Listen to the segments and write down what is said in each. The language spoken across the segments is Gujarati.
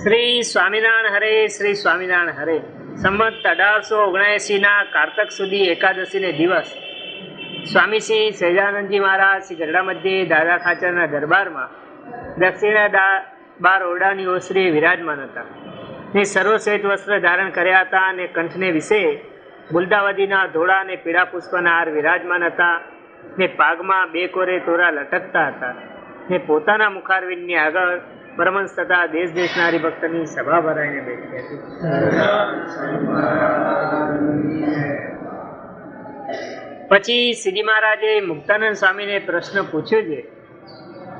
શ્રી સ્વામિનારાયણ હરે, શ્રી સ્વામિનારાયણ હરે. સંમત 1879 કારતક સુધી એકાદશીને દિવસ સ્વામી શ્રી સહજાનંદજી મહારાજ શ્રી ગરડા મધ્યે દાદા ખાચરના દરબારમાં દક્ષિણા બાર ઓરડાની ઓસરીએ વિરાજમાન હતા ને સર્વશ્વેત વસ્ત્ર ધારણ કર્યા હતા અને કંઠને વિશે ગુલદાવદીના ધોળા અને પીળા પુષ્પના હાર વિરાજમાન હતા ને પાગમાં 2 કોરે તોરા લટકતા હતા ને પોતાના મુખારવિંદની આગળ પરમહંસ તથા દેશ દેશના હરિભક્તની સભા ભરાઈને બેઠી હતી. પછી શ્રીજી મહારાજે મુક્તાનંદ સ્વામીને પ્રશ્ન પૂછ્યો છે,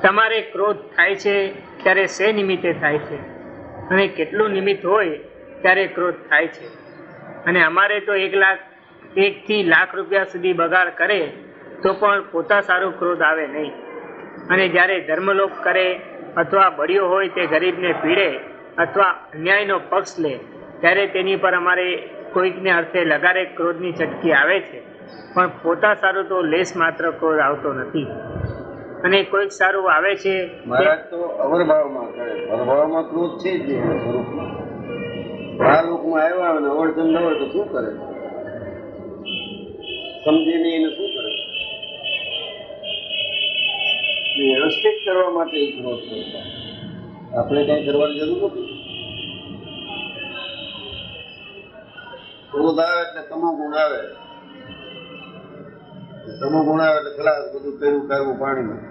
તમારે ક્રોધ થાય છે ત્યારે શે નિમિત્તે થાય છે અને કેટલું નિમિત્ત હોય ત્યારે ક્રોધ થાય છે? અને અમારે તો 1 થી લાખ રૂપિયા સુધી બગાડ કરે તો પણ પોતા સારું ક્રોધ આવે નહીં, અને જ્યારે ધર્મલોપ કરે અથવા બળ્યો હોય તે ગરીબને પીડે અથવા અન્યાયનો પક્ષ લે ત્યારે તેની પર અમારે કોઈકને અર્થે લગારે ક્રોધની ચટકી આવે છે, પણ પોતા સારું તો લેશ માત્ર ક્રોધ આવતો નથી. અને કોઈક સારું આવે છે મહારાજ તો અવરભાવમાં કરે, અવરભાવમાં ક્રોધ છે જ સ્વરૂપમાં. આ લોકમાં આવ્યા અને અવળચંદ ન હોય તો શું કરે? સમજે નહીં એને શું કરે? વ્યવસ્થિત કરવા માટે ક્રોધ કરતા, આપણે કઈ કરવાની જરૂર નથી. ક્રોધ આવે એટલે તમો ગુણ આવે, તમો ગુણ આવે એટલે ખલાસ, બધું કર્યું કરવું પાણીમાં.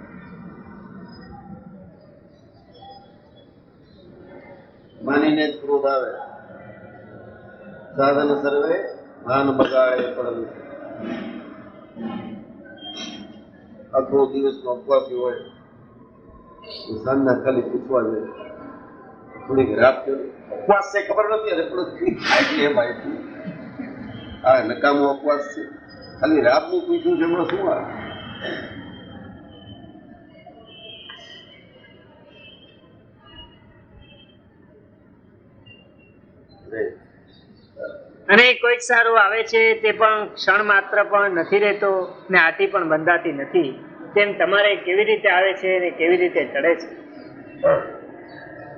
માનીને જ ક્રોધ આવે. સાધન સર્વે ભાન બગાડે પડે. આખો દિવસનો ઉપવાસી હોય તો સાંજના ખાલી પૂછવા જોઈએ, થોડીક રાત ઉપવાસ છે ખબર નથી, અરે પણ એમ આવી આ નકામો ઉપવાસ છે, ખાલી રાતનું પૂછ્યું છે એમાં શું આવે? અને કોઈક સારું આવે છે તે પણ ક્ષણ માત્ર પણ નથી રહેતો ને આથી પણ બંધાતી નથી, તેમ તમારે કેવી રીતે આવે છે ને કેવી રીતે ચડે છે?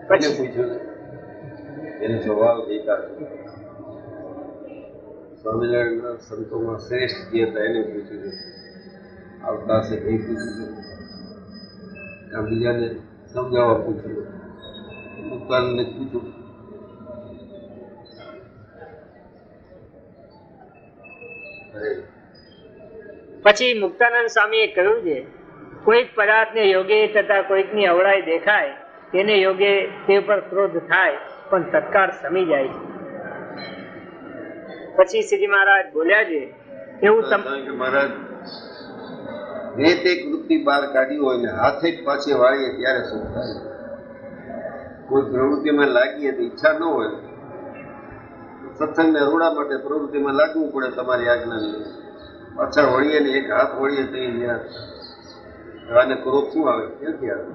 પછી પૂછ્યું એનો સ્વભાવ દેતા સ્વામિનારાયણના સંતોમાં શ્રેષ્ઠ જે હતા એને પૂછ્યું, આવતા હશે એ પૂછ્યું, કાં બીજાને સમજાવવા પૂછ્યું, મુક્તાનંદને પૂછ્યું. પછી મુક્તાનંદ સ્વામીએ કહ્યું છે, કોઈક પદાર્થને યોગે તથા કોઈકની અવળાઈ દેખાય તેને યોગે તે પર ક્રોધ થાય પણ તત્કાળ સમી જાય છે. પછી શ્રીજી મહારાજ બોલ્યા છે, એવું મહારાજ મેં તે વૃત્તિ બહાર કાઢી હોય ને હાથે જ પાછી વાળીએ ત્યારે શું થાય? કોઈ પ્રવૃત્તિમાં લાગીએ તો ઈચ્છા ન હોય, સત્સંગને રૂડા માટે પ્રવૃત્તિમાં લાગવું પડે તમારી આજ્ઞાની. પાછા વળીએ ને એક હાથ વળીએ તો આને ક્રોધ શું આવે? ક્યાંથી આવે?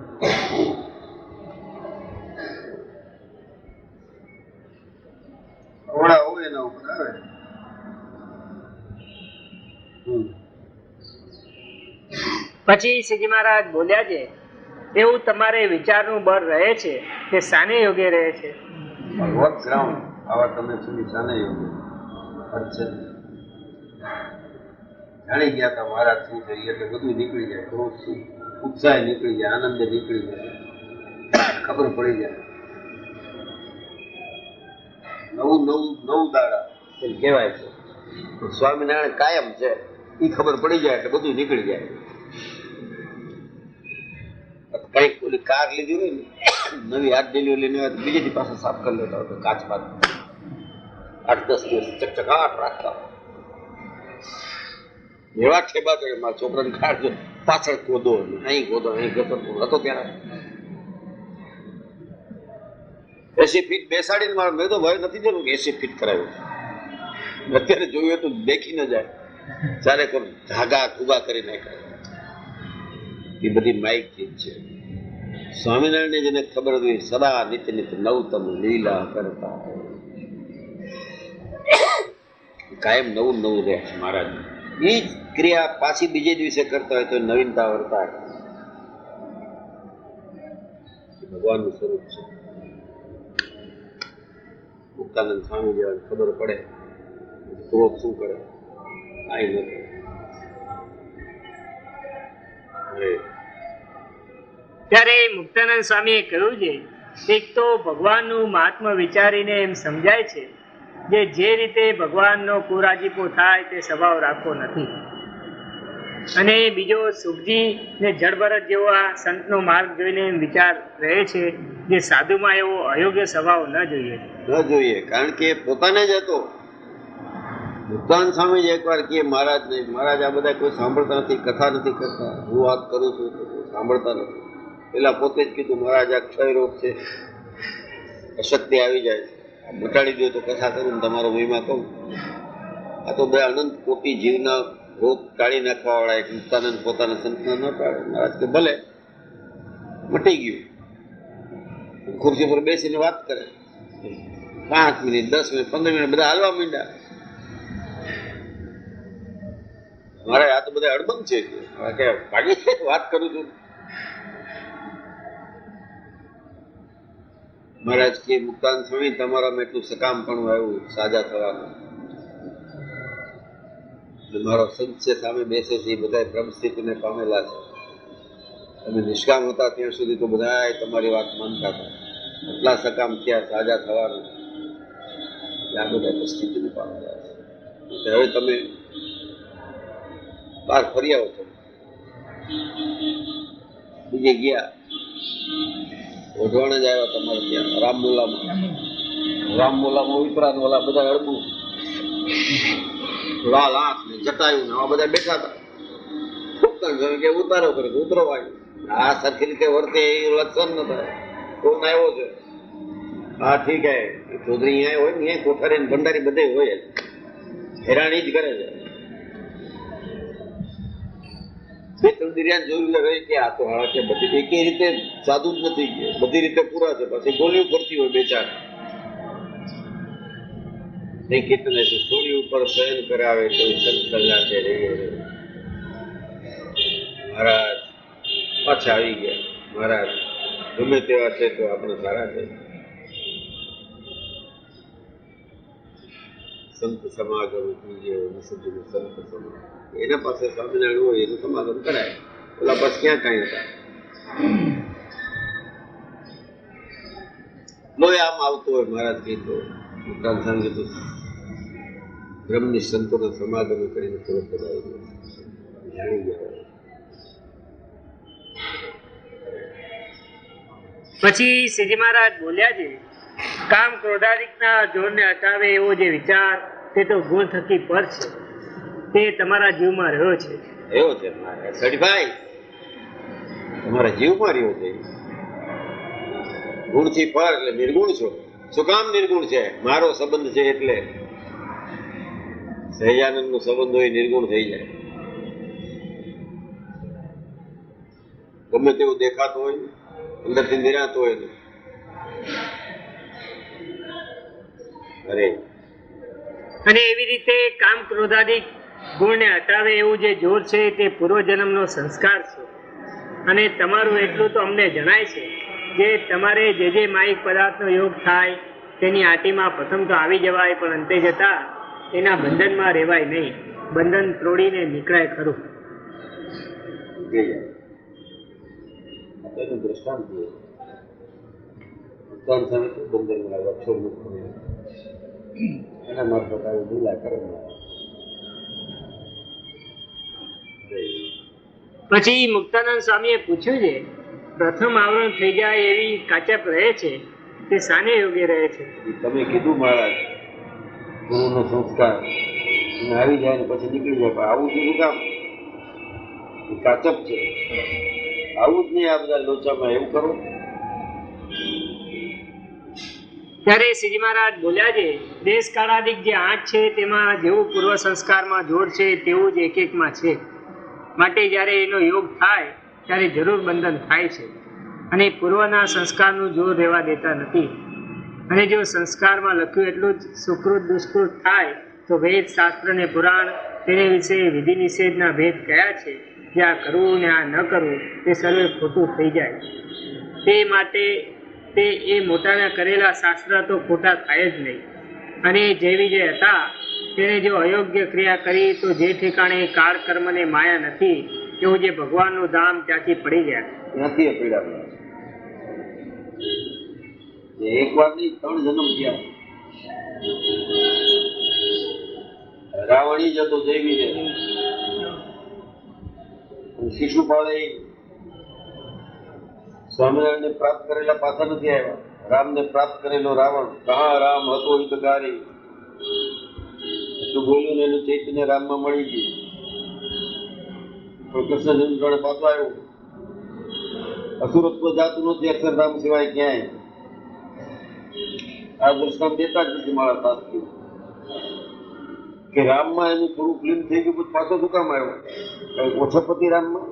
ઓળા હોય એના ઉપર આવે. પછી શ્રીજી મહારાજ બોલ્યા છે, એવું તમારે વિચારનું બળ રહે છે તે શાને યોગે રહે છે? ભગવત ગ્રાઉન્ડ આવા તમે સુધી શાને યોગે છે? જાણી ગયા હતા મહારાજ શું છે એટલે બધું નીકળી જાય, ક્રોધ શું, ઉત્સાહ નીકળી જાય, આનંદ નીકળી જાય, ખબર પડી જાય. નવું દાડા એમ કહેવાય છે. સ્વામિનારાયણ કાયમ છે એ ખબર પડી જાય એટલે બધું નીકળી જાય. કઈક ઓલી કાર લીધી હોય ને, નવી હાથ ડેલીઓ લેની હોય તો બીજેથી પાસે સાફ કરી લેતા હોય કાચમાં 8-10 દિવસ ચકચકાટ રાખતા હોય. એવા ઠેબા કરે મારા છોકરાને કાઢજો, પાછળ ખોદો, અહીં ખોદો, અહીં ઘસરતો હતો ત્યારે 80 ફીટ બેસાડીને મારો મેં તો ભય નથી જરૂર કે 80 ફીટ કરાવ્યું. અત્યારે જોયું તો દેખી ન જાય, ચારે કોણ ધાગા ઉભા કરી નાખ્યા. એ બધી માઇક ચીજ છે. સ્વામિનારાયણને જેને ખબર હતી સદા નિત્ય નિત્ય નવતમ લીલા કરતા, કાયમ નવું રહે છે મહારાજ. એ જ ક્રિયા પાછી બીજે દિવસે કરતા હોય તો નવીનતા વર્તાય. ભગવાનનું સ્વરૂપ છે. મુક્તાનંદ સ્વામી જેવા ખબર પડે ક્રોધ શું કરે, કાંઈ ન કરે. ત્યારે મુક્તાનંદ સ્વામીએ કહ્યું છે, એક તો ભગવાનનું મહાત્મા વિચારીને એમ સમજાય છે જે રીતે ભગવાનનો કુરાજીપો થાય તે સ્વભાવ રાખવો નથી. અને બીજો સુખજી ને જળભરત જેવો આ સંતનો માર્ગ જોઈને એમ વિચાર રહે છે જે સાધુમાં એવો અયોગ્ય સ્વભાવ ન જોઈએ. કારણ કે પોતાને જ હતો. મુક્તાનંદ સ્વામી જ એકવાર કહે, મહારાજ નહીં, મહારાજ આ બધા કોઈ સાંભળતા નથી, કથા નથી કરતા, હું વાત કરું છું તો સાંભળતા નથી. પેલા પોતે જ કીધું, મહારાજ આ ક્ષય રોગ છે, અશક્તિ આવી જાય છે, મટાડી દો તો કથા કરું ને તમારો મહિમા કહું. આ તો બે અનંત કોટી જીવના રોગ કાઢી નાખવા વાળા એક મુક્તાનંદ પોતાના સંતને ન ટાળે. મહારાજ કે ભલે, મટી ગયું. ખુરશી પર બેસીને વાત કરે, 5 મિનિટ 10 મિનિટ 15 મિનિટ બધા હાલવા માંડ્યા. મારે આ તો બધા અડબંગ છે કે ભાગી વાત કરું છું. મહારાજ કે મુક્તાનંદ સ્વામી તમારામાં એટલું સકામ પણ આવ્યું સાજા થવાનું. મારો સંત છે સામે બેસે છે, એ બધા બ્રહ્મસ્થિતિને પામેલા છે. તમે નિષ્કામ હતા ત્યાં સુધી તો બધા તમારી વાત માનતા હતા. એટલા સકામ થયા સાજા થવાનું, આ બધા પરિસ્થિતિને પામેલા છે. હવે તમે બહાર ફરી આવો છો. બીજે ગયા ઓઢવાણ જ આવ્યા તમારે ત્યાં રામમોલામાં વિપરાન ઓલા બધા અડબું લાલ આંખ ને જટાયું ને આવા બધા બેઠા હતા. કે ઉતારો કરે, ઉતરો વાગ્યો. આ સરખી રીતે વર્તે એ લક્ષણ ન થાય. કોણ આવ્યો છે? હા ઠીક હે, ચૌધરી અહીંયા હોય ને, અહીંયા કોઠારી ભંડારી બધે હોય જ, હેરાની જ કરે છે. બે ત્રણ દિરિયાન જોયું રહી કે આ તો હાળા કે બધી એક રીતે સાદું જ નથી, બધી રીતે પૂરા છે. પછી ગોળીઓ કરતી હોય બે ચાર, નહીં કેટલે થોડી ઉપર શયન કરાવે તો સંત કલાકે રહીએ. મહારાજ પાછા આવી ગયા. મહારાજ ગમે તેવા છે તો આપણે સારા છે. સંત સમાગમ કીજે, સંત સમાગમ. એના પાસે સ્વામિનારાયણ હોય એનું સમાગમ કરાય, ઓલા પાસે ક્યાં કાંઈ હતા. લોહી આમ આવતો હોય. મહારાજ કીધો મુક્તાનંદ સ્વામી કીધું બ્રહ્મની સંતોના સમાગમ કરીને તરત બધાઈ ગયો, જાણી ગયા. પછી શ્રીજી મહારાજ બોલ્યા છે, કામ ક્રોધાદિકના જોરને હટાવે એવો જે વિચાર તે તો ગુણ થકી પર છે, તે તમારા જીવમાં રહ્યો છે. એવો છે સડીભાઈ, તમારા જીવમાં રહ્યો છે. ગુણથી પર એટલે નિર્ગુણ છો. શું કામ નિર્ગુણ છે? મારો સંબંધ છે એટલે. સહજાનંદ નો સંબંધ હોય નિર્ગુણ થઈ જાય. ગમે તેવું દેખાતો હોય, અંદરથી નિરાતો હોય ને. અરે અને એવી રીતે કામ ક્રોધાદિક ગુણને હટાવે એવું જે જોર છે તે પૂર્વજન્મનો સંસ્કાર છે. અને તમારું એટલું તો અમને જણાય છે જે તમારે જે માયિક પદાર્થનો યોગ થાય તેની આટીમાં પ્રથમ તો આવી જવાય, પણ અંતે જતા એના બંધનમાં રહેવાય નહીં. બંધન તોડીને નીકળાય ખરું. દ્રષ્ટાંત એના મારફત આવી લીલા કરે. પછી મુક્તાનંદ સ્વામીએ પૂછ્યું છે, પ્રથમ આવરણ થઈ જાય એવી કાચપ રહે છે તે શાને યોગ્ય રહે છે? તમે કીધું મહારાજ ગુરુનો સંસ્કાર આવી જાય ને પછી નીકળી જાય, પણ આવું કીધું કામ કાચપ છે. આવું જ નહીં આ બધા લોચામાં એવું કરો. ત્યારે શ્રીજી મહારાજ બોલ્યા છે, દેશ કાળાદિક જે 8 છે તેમાં જેવું પૂર્વ સંસ્કારમાં જોર છે તેવું જ એક એકમાં છે. માટે જ્યારે એનો યોગ થાય ત્યારે જરૂર બંધન થાય છે, અને પૂર્વના સંસ્કારનું જોર રહેવા દેતા નથી. અને જો સંસ્કારમાં લખ્યું એટલું જ સુકૃત દુષ્કૃત થાય તો વેદ શાસ્ત્ર ને પુરાણ તેને વિશે વિધિ નિષેધના ભેદ કયા છે, જે આ કરવું ને આ ન કરવું તે સર્વે ખોટું થઈ જાય. તે માટે તે એ મોટાના કરેલા શાસ્ત્ર તો ખોટા થાય જ નહીં. અને જે વિજય હતા તેને જો અયોગ્ય ક્રિયા કરી તો જે ઠેકાણે કાળ કર્મને માયા નથી એવું જે ભગવાનનું ધામ ત્યાંથી પડી ગયા. ત્યાંથી પીડા એક વાર નહીં 3 જન્મ થયા. રાવણી જતો જય વિજય, શિશુપાળે સ્વામિનારાયણને પ્રાપ્ત કરેલા પાછા નથી આવ્યા. રામને પ્રાપ્ત કરેલો રાવણ કહા રામ હતો હિતકારી એટલું બોલ્યું ને એનું ચૈતન્ય રામમાં મળી ગયું. પણ કૃષ્ણ જન્મ પાછો આવ્યો. અસુરત્વ જાતું નથી અક્ષરધામ સિવાય ક્યાંય. આ દૃષ્ટાંત દેતા જ નથી મારા શાસ્ત્રી કે રામમાં એનું થોડું ક્લીન થઈ ગયું પછી પાછો શું કામ આવ્યો? કઈ ઓછો પતિ રામમાં?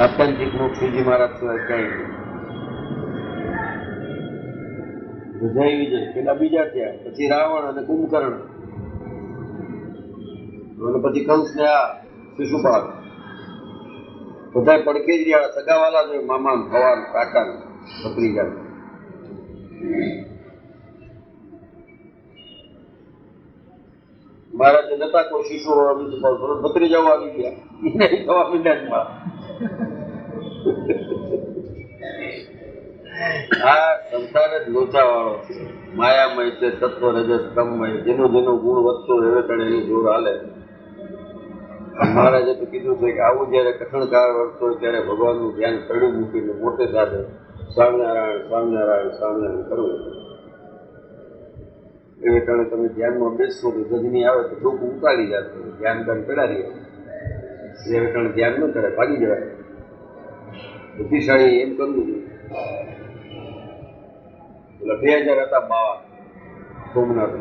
આત્યંતિક મોક્ષ શ્રીજી મહારાજ સિવાય ક્યાંય નહીં. જય વિજય પેલા બીજા થયા, પછી રાવણ અને કુંભકર્ણ અને પછી કંસ ને આ શિશુપાલ બધા પડકે જ રહ્યા. સગાવાલા જ મામા ભવાન કાકા ભત્રીજા. મહારાજે નતા કોઈ શિશુ ભત્રીજાઓ આવી ગયા એને થવા મીંડા. આ સંસાર જ લોચા વાળો છે, માયામય છે, તત્વ રજસ તમમય. જેનો જેનો ગુણ વધતો હવે તણે એની જોર હાલે. મહારાજે તો કીધું છે કે આવું જયારે કઠણ કાળ વર્તો હોય ત્યારે ભગવાનનું ધ્યાન પડ્યું મૂકીને મોટે સાથે સ્વામિનારાયણ સ્વામિનારાયણ સ્વામિનારાયણ કરવું. એ કારણે તમે ધ્યાનમાં બેસશો તો ગજની આવે તો ડોકું ઉતારી જશે, ધ્યાન કાન પેડારી એ કારણે ધ્યાન ન કરે ભાગી જવાય. બુદ્ધિશાળી એમ કરવું જોઈએ. એટલે 2000 હતા બાવા સોમનાથ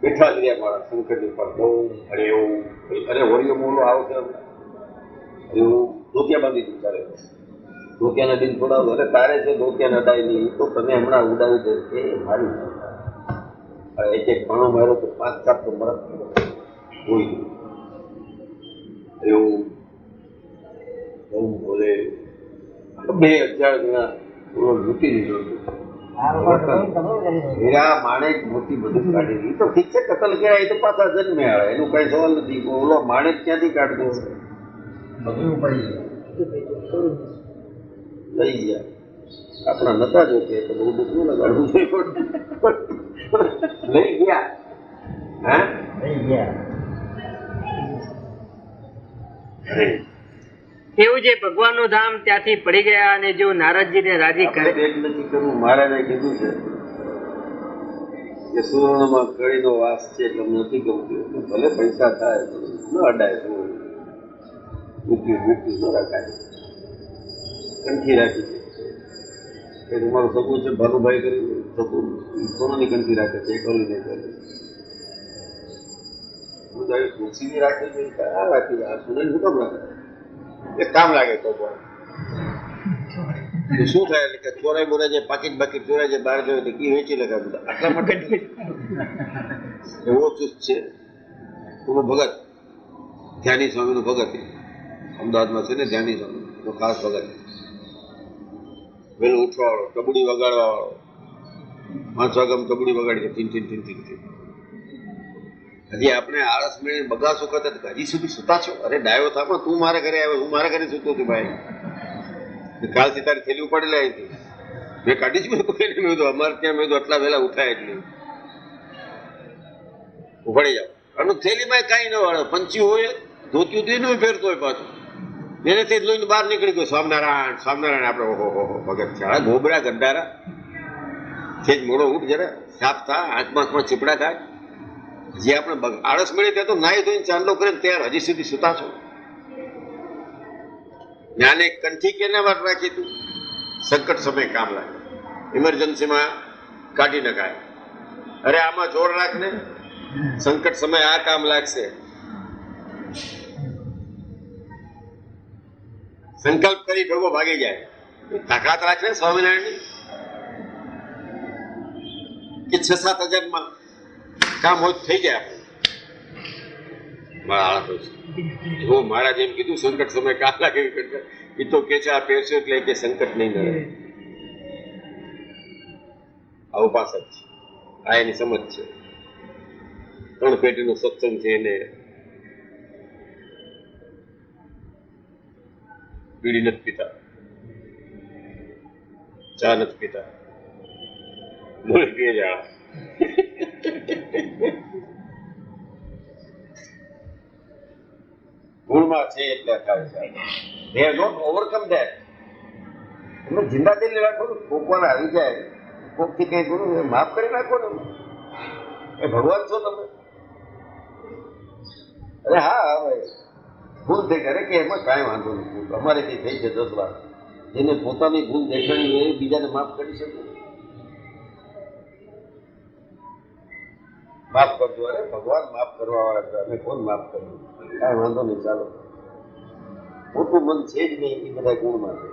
બેઠા જ રહ્યા મારા શંકરની પર બહુ અરે એવું અરે હોળીઓ મોલો આવો છે એવું ધોતિયા બાંધી દીધું. તારે ધોતિયાના દિન થોડા અરે તારે છે ધોતિયા નડાય નહીં તો તમે હમણાં ઉડાવી દે એ મારી એક એક ઘણો માર્યો તો 5-7 તો મરત હોય એવું બહુ બોલે. 2000 ગણા લૂંટી દીધો. હીરા માણેક મોતી બધું કાઢી દીધું. તો ઠીક છે કતલ કર્યા એ તો પાછા જન્મે આવે એનું કઈ સવાલ નથી. ઓલો માણેક ક્યાંથી કાઢતો બધું લઈ ગયા. આપણા નતા જોકે તો બહુ દુઃખ ન લગાડવું જોઈએ લઈ ગયા. હા લઈ ગયા. એવું જે ભગવાનનું ધામ ત્યાંથી પડી ગયા અને જો નારદજીને રાજી કરે. પેટ નથી કરવું. મહારાજે કીધું છે કે સુવર્ણમાં કળીનો વાસ છે એટલે નથી ગમતું. ભલે પૈસા થાય ન અડાય. મૃત્યુ ન રખાય. કંઠી રાખી છે તમારું સપું છે ભાનુભાઈ કરી સપું સોનાની કંઠી રાખે છે કરી નહીં કરે ખુરશી રાખે છે. ક્યાં રાખી આ સોનાની શું કામ રાખે? એ કામ લાગે તો શું થાય એટલે કે ચોરાઈ બોરાય છે પાકીટ બાકીટ ચોરાય છે બહાર જોઈએ તો કી વેચી લખા બધા આટલા માટે એવો ચુસ્ત છે. એનું ભગત ધ્યાની સ્વામીનું ભગત અમદાવાદમાં છે ને ધ્યાની સ્વામી તો ખાસ ભગત. વહેલું ઉઠવા વાળો, કબડ્ડી વગાડવા વાળો. 5 વાગ્યામાં કબડ્ડી વગાડી ટીન ટીન ટીન ટીન ટીન. હજી આપણે આળસ મેળવીને બગાસો કરતા હજી સુધી સુતા છો? અરે ડાયો થાપો તું મારા ઘરે આવ્યો હું મારા ઘરે સૂતો છું ભાઈ. કાલથી તારી થેલી ઉપાડી લાવી હતી મેં કાઢી જ મેં કીધું અમારે ત્યાં મેં આટલા વહેલા ઉઠાય એટલે ઉપાડી જાઓ. અને થેલીમાં કાંઈ ન વાળે પંચી હોય ધોત્યું તેનું ફેરતો હોય પાછું એનેથી જ લઈને બહાર નીકળી ગયો. સ્વામિનારાયણ સ્વામિનારાયણ આપણે ઓહો ભગત છે. હા ગોબરા ગંડારા છે જ મોડો ઉઠ જરા સાફ થા આંખમાં ચીપડા થાય. જે આપણે આળસ મળી ત્યાં તો નાહી ધોઈને ચાંદલો કરીને તૈયાર હજી સુધી સુતા છો. જ્ઞાને કંઠી કેના વાત રાખી તું? સંકટ સમય કામ લાગે, ઇમરજન્સીમાં કાઢી નખાય. અરે આમાં જોર રાખ ને સંકટ સમય આ કામ લાગશે. સંકલ્પ કરી ભેગો ભાગી જાય. તાકાત રાખે સ્વામિનારાયણની કે 6-7 હજારમાં કામ હોય થઈ જાય. મારા આળા જો મારા જેમ કીધું સંકટ સમય કા લાગે એ તો કે છે આ પહેરશે એટલે કે સંકટ નહીં નડે. આ ઉપાસ જ છે, આ એની સમજ છે. 3 પેઢીનો સત્સંગ છે એને બીડી નથી પીતા, ચા નથી પીતા, ગોળી પીએ જ આળા. ગુણમાં છે એટલે ખાય છે. They have not overcome that. તમે જિંદા દિલ રાખો ને, કોકવાના આવી જાય, કોકથી કઈ ગુરુ માફ કરી નાખો ને. એ ભગવાન છો તમે? અરે હા, હવે ભૂલ થઈ કરે કે એમાં કાંઈ વાંધો નથી. અમારેથી થઈ છે 10 વાર. જેને પોતાની ભૂલ દેખાણી હોય એ બીજાને માફ કરી શકે. માફ કરજો. અરે ભગવાન માફ કરવા વાળા છે, અમે કોણ માફ કર્યું? કાંઈ વાંધો નહીં, ચાલો. મોટું મન છે જ નહીં, એ બધા ગુણમાં છે.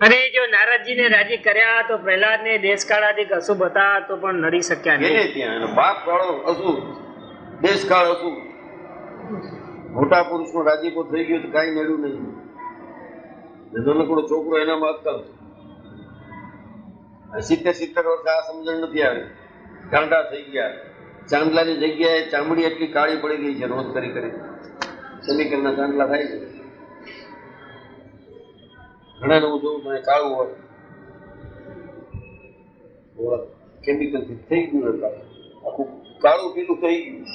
અને જો નારદજીને રાજી કર્યા તો પ્રહલાદને દેશકાળાથી અશુભ હતા તો પણ નડી શક્યા નહીં. એને ત્યાં બાપ વાળો અશુભ, દેશકાળ અશુભ, મોટા પુરુષનો રાજીપો થઈ ગયો તો કાંઈ નડ્યું નહીં. નાનકડો છોકરો એનામાં અક્કલ. 70 વર્ષ આ સમજણ નથી આવી, ગાંડા થઈ ગયા. ચાંદલાની જગ્યાએ ચામડી એટલી કાળી પડી ગઈ છે રોજ કરી કરી. કેમિકલના ચાંદલા થાય છે. ઘણાને હું જોઉં મને કાળું હોય, કેમિકલથી થઈ ગયું હોય કાળું, આખું કાળું પીલું થઈ ગયું.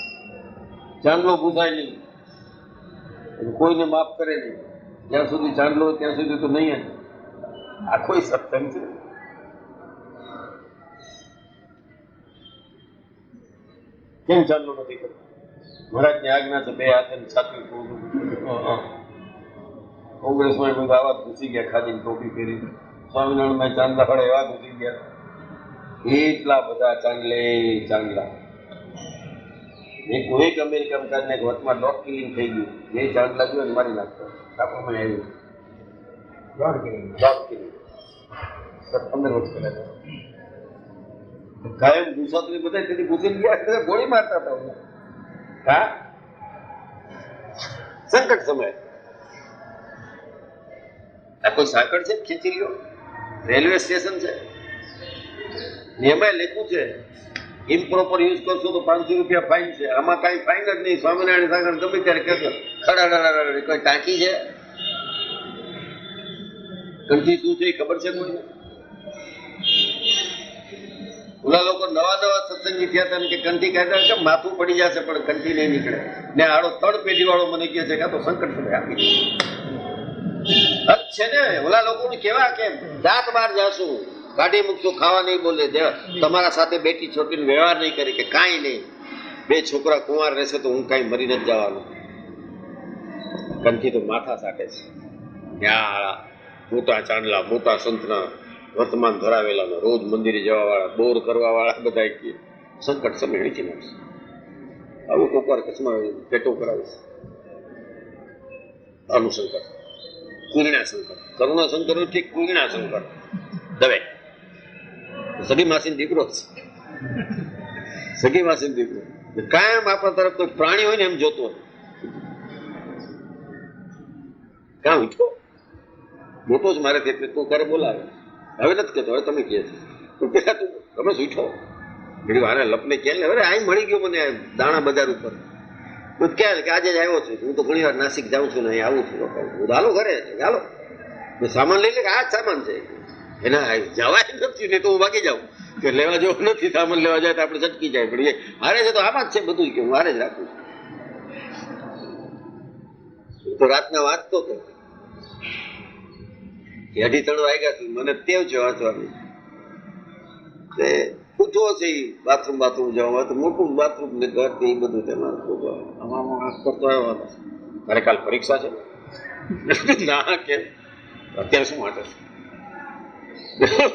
ચાંદલો પૂછાય નહીં, કોઈને માફ કરે નહીં. જ્યાં સુધી ચાંદલો હોય ત્યાં સુધી તો નહીં. આ કોઈ સત્સંગ છે? કેમ ચાંદલો નથી કરતો? મહારાજની આજ્ઞા છે 2 હાથે છાતી કોંગ્રેસમાં બધા આવા ઘૂસી ગયા, ખાધીને ટોપી પહેરી. સ્વામિનારાયણમાં ચાંદલા વાળા એવા ઘૂસી ગયા. એટલા બધા ચાંદલા. એક અમેરિકન કારણે વચમાં ડોગ કિલિંગ થઈ ગયું. જે ચાંદલા જોયું મારી નાખતો. છાપામાં આવ્યું ડોગ કિલિંગ. 15 વર્ષ પહેલા કાયમ ગુસાતરી બધા કદી ઘૂસી ગયા, ગોળી મારતા હતા. હા, સંકટ સમય. આ કોઈ સાંકળ છે ખેંચી લ્યો? રેલવે સ્ટેશન છે, એમાં લખ્યું છે ઇમ્પ્રોપર યુઝ કરશો તો 500 રૂપિયા ફાઇન છે. આમાં કાંઈ ફાઇન જ નહીં. સ્વામિનારાયણ સાગર ગમે ત્યારે કહેતો ખડા કોઈ ટાંકી છે? કંઠી શું છે એ ખબર છે કોઈને? ઓલા લોકો નવા સત્સંગી થયા હતા કે કંઠી કહેતા કે માથું પડી જશે પણ કંઠી નહીં નીકળે. ને આડો 3 પેઢી વાળો મને કહે છે કે આ તો સંકટ સમય આપી છે ને. ઓલા લોકોને કેવા કે દાંત બહાર જાશું, કાઢી મૂકશું, ખાવા નહીં બોલે, તમારા સાથે બેટી છોકરીને વ્યવહાર નહીં કરી કે કાંઈ નહીં, 2 છોકરા કુંવાર રહેશે તો હું કાંઈ મરી નથી જવાનું. કંઠી તો માથા સાટે છે. ત્યાં મોટા ચાંદલા, મોટા સંતના વર્તમાન ધરાવેલા, રોજ મંદિરે જવા વાળા, બોર કરવા વાળા બધા કે સંકટ સમય વીચી નાખશે. આવું કોક વાર કચ્છમાં પેટો કરાવીશ. આનું સંકટ, કુંગણા સંકટ, કરુણા શંકર ઠીક, કુંગણા શંકર દવે સગી માસીનો દીકરો છે. સગી માસીનો દીકરો કાયમ આપણા તરફ કોઈ પ્રાણી હોય ને એમ જોતો હોય. ક્યાં ઉઠો મોટો જ મારે તું ક્યારે બોલાવે? હવે નથી કહેતો, હવે તમે કહે છો પેલા તું તમે ઉઠો. આને લપને ક્યાં હવે આ મળી ગયો મને દાણા બજાર ઉપર. તું ક્યાં કે આજે જ આવ્યો છું, હું તો ઘણી વાર નાસિક જાઉં છું ને અહીં આવું છું. હાલો ઘરે હાલો સામાન લઈ લે કે આ જ સામાન છે. એના જવાય નથી ને તો હું ભાગી જાઉં કે લેવા જેવું નથી. સામાન લેવા જાય તો આપણે છટકી જાય. પણ એ હારે છે તો આમાં જ છે બધું કે હું હારે જ રાખું છું. તો રાતના વાંચતો હતો, 2:30 વાગ્યા સુધી મને ટેવ છે વાંચવાની. તે પૂછવો છે બાથરૂમ જવા હોય તો મોટું બાથરૂમ ને ઘર એ બધું તેમાં આમાં કરતો આવ્યો. મારે કાલ પરીક્ષા છે ના કે અત્યારે શું માટે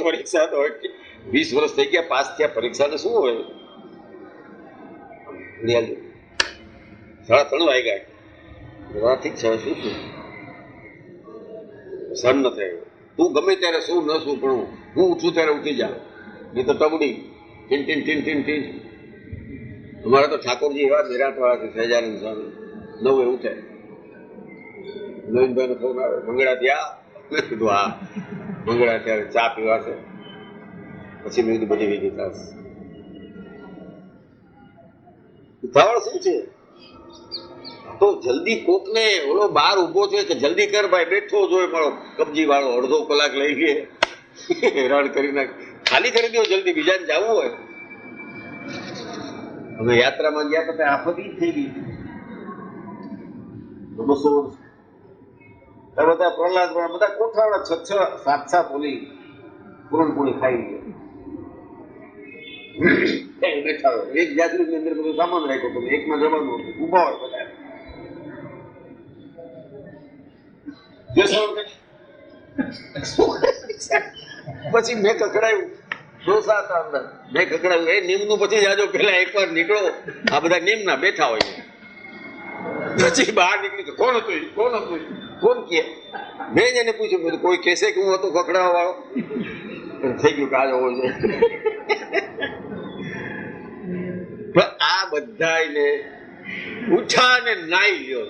પરીક્ષા તો 20 વર્ષ થઈ ગયા પાસ થયા, પરીક્ષાને શું હોય? 3:30 વાગ્યા. ઠીક છે શું સહન ન થાય. તું ગમે ત્યારે શું ન શું પણ હું ઉઠું ત્યારે ઉઠી જાવ, નહીં તો તબડી ટીન ટીન ટીન ટીન ટીન. અમારા તો ઠાકોરજી એવા નિરાંતવાળા છે, સહજાનંદ સ્વામી 9 ઉઠે. નવીનભાઈનો ફોન આવે, મંગળાથી આ. મેં કીધું હા મંગળાથી આવે, ચા પીવા છે. પછી મેં કીધું બધી ભેગી થશે. ઉતાવળ શું છે? તો જલ્દી કોકને ઓલો બહાર ઉભો છે કે જલ્દી કર ભાઈ, બેઠો જોઈ મારો કબજી વાળો અડધો કલાક લઈ ગયે, હેરાન કરી નાખ. ખાલી કરી દો જલ્દી, બીજાને જવું હોય. અમે યાત્રામાં ગયા તો આફત જ થઈ ગઈ. 200 વર્ષ બધા પ્રહલાદ બધા કોઠાવાળા 6 7 ઓલી પૂરણપોળી ખાઈ ગયા. બેઠા હોય એક જાતરી ની અંદર બધું સામાન રાખ્યો, તમે એકમાં જવાનું ઉભા હોય બધા. પછી મેં કકડાયું, ડોસા હતા અંદર, મેં કકડાયું એ નીમનું પછી જાજો, પેલા એકવાર નીકળો. આ બધા નીમના બેઠા હોય. પછી બહાર નીકળી કોણ હતું, કોણ હતું, કોણ કે? મેં એને પૂછ્યું, કોઈ કહેશે કે હું હતો કકડાવા વાળો? થઈ ગયું કાજ હોવો જોઈએ. આ બધાને ઉઠા ને નાઈ લ્યો.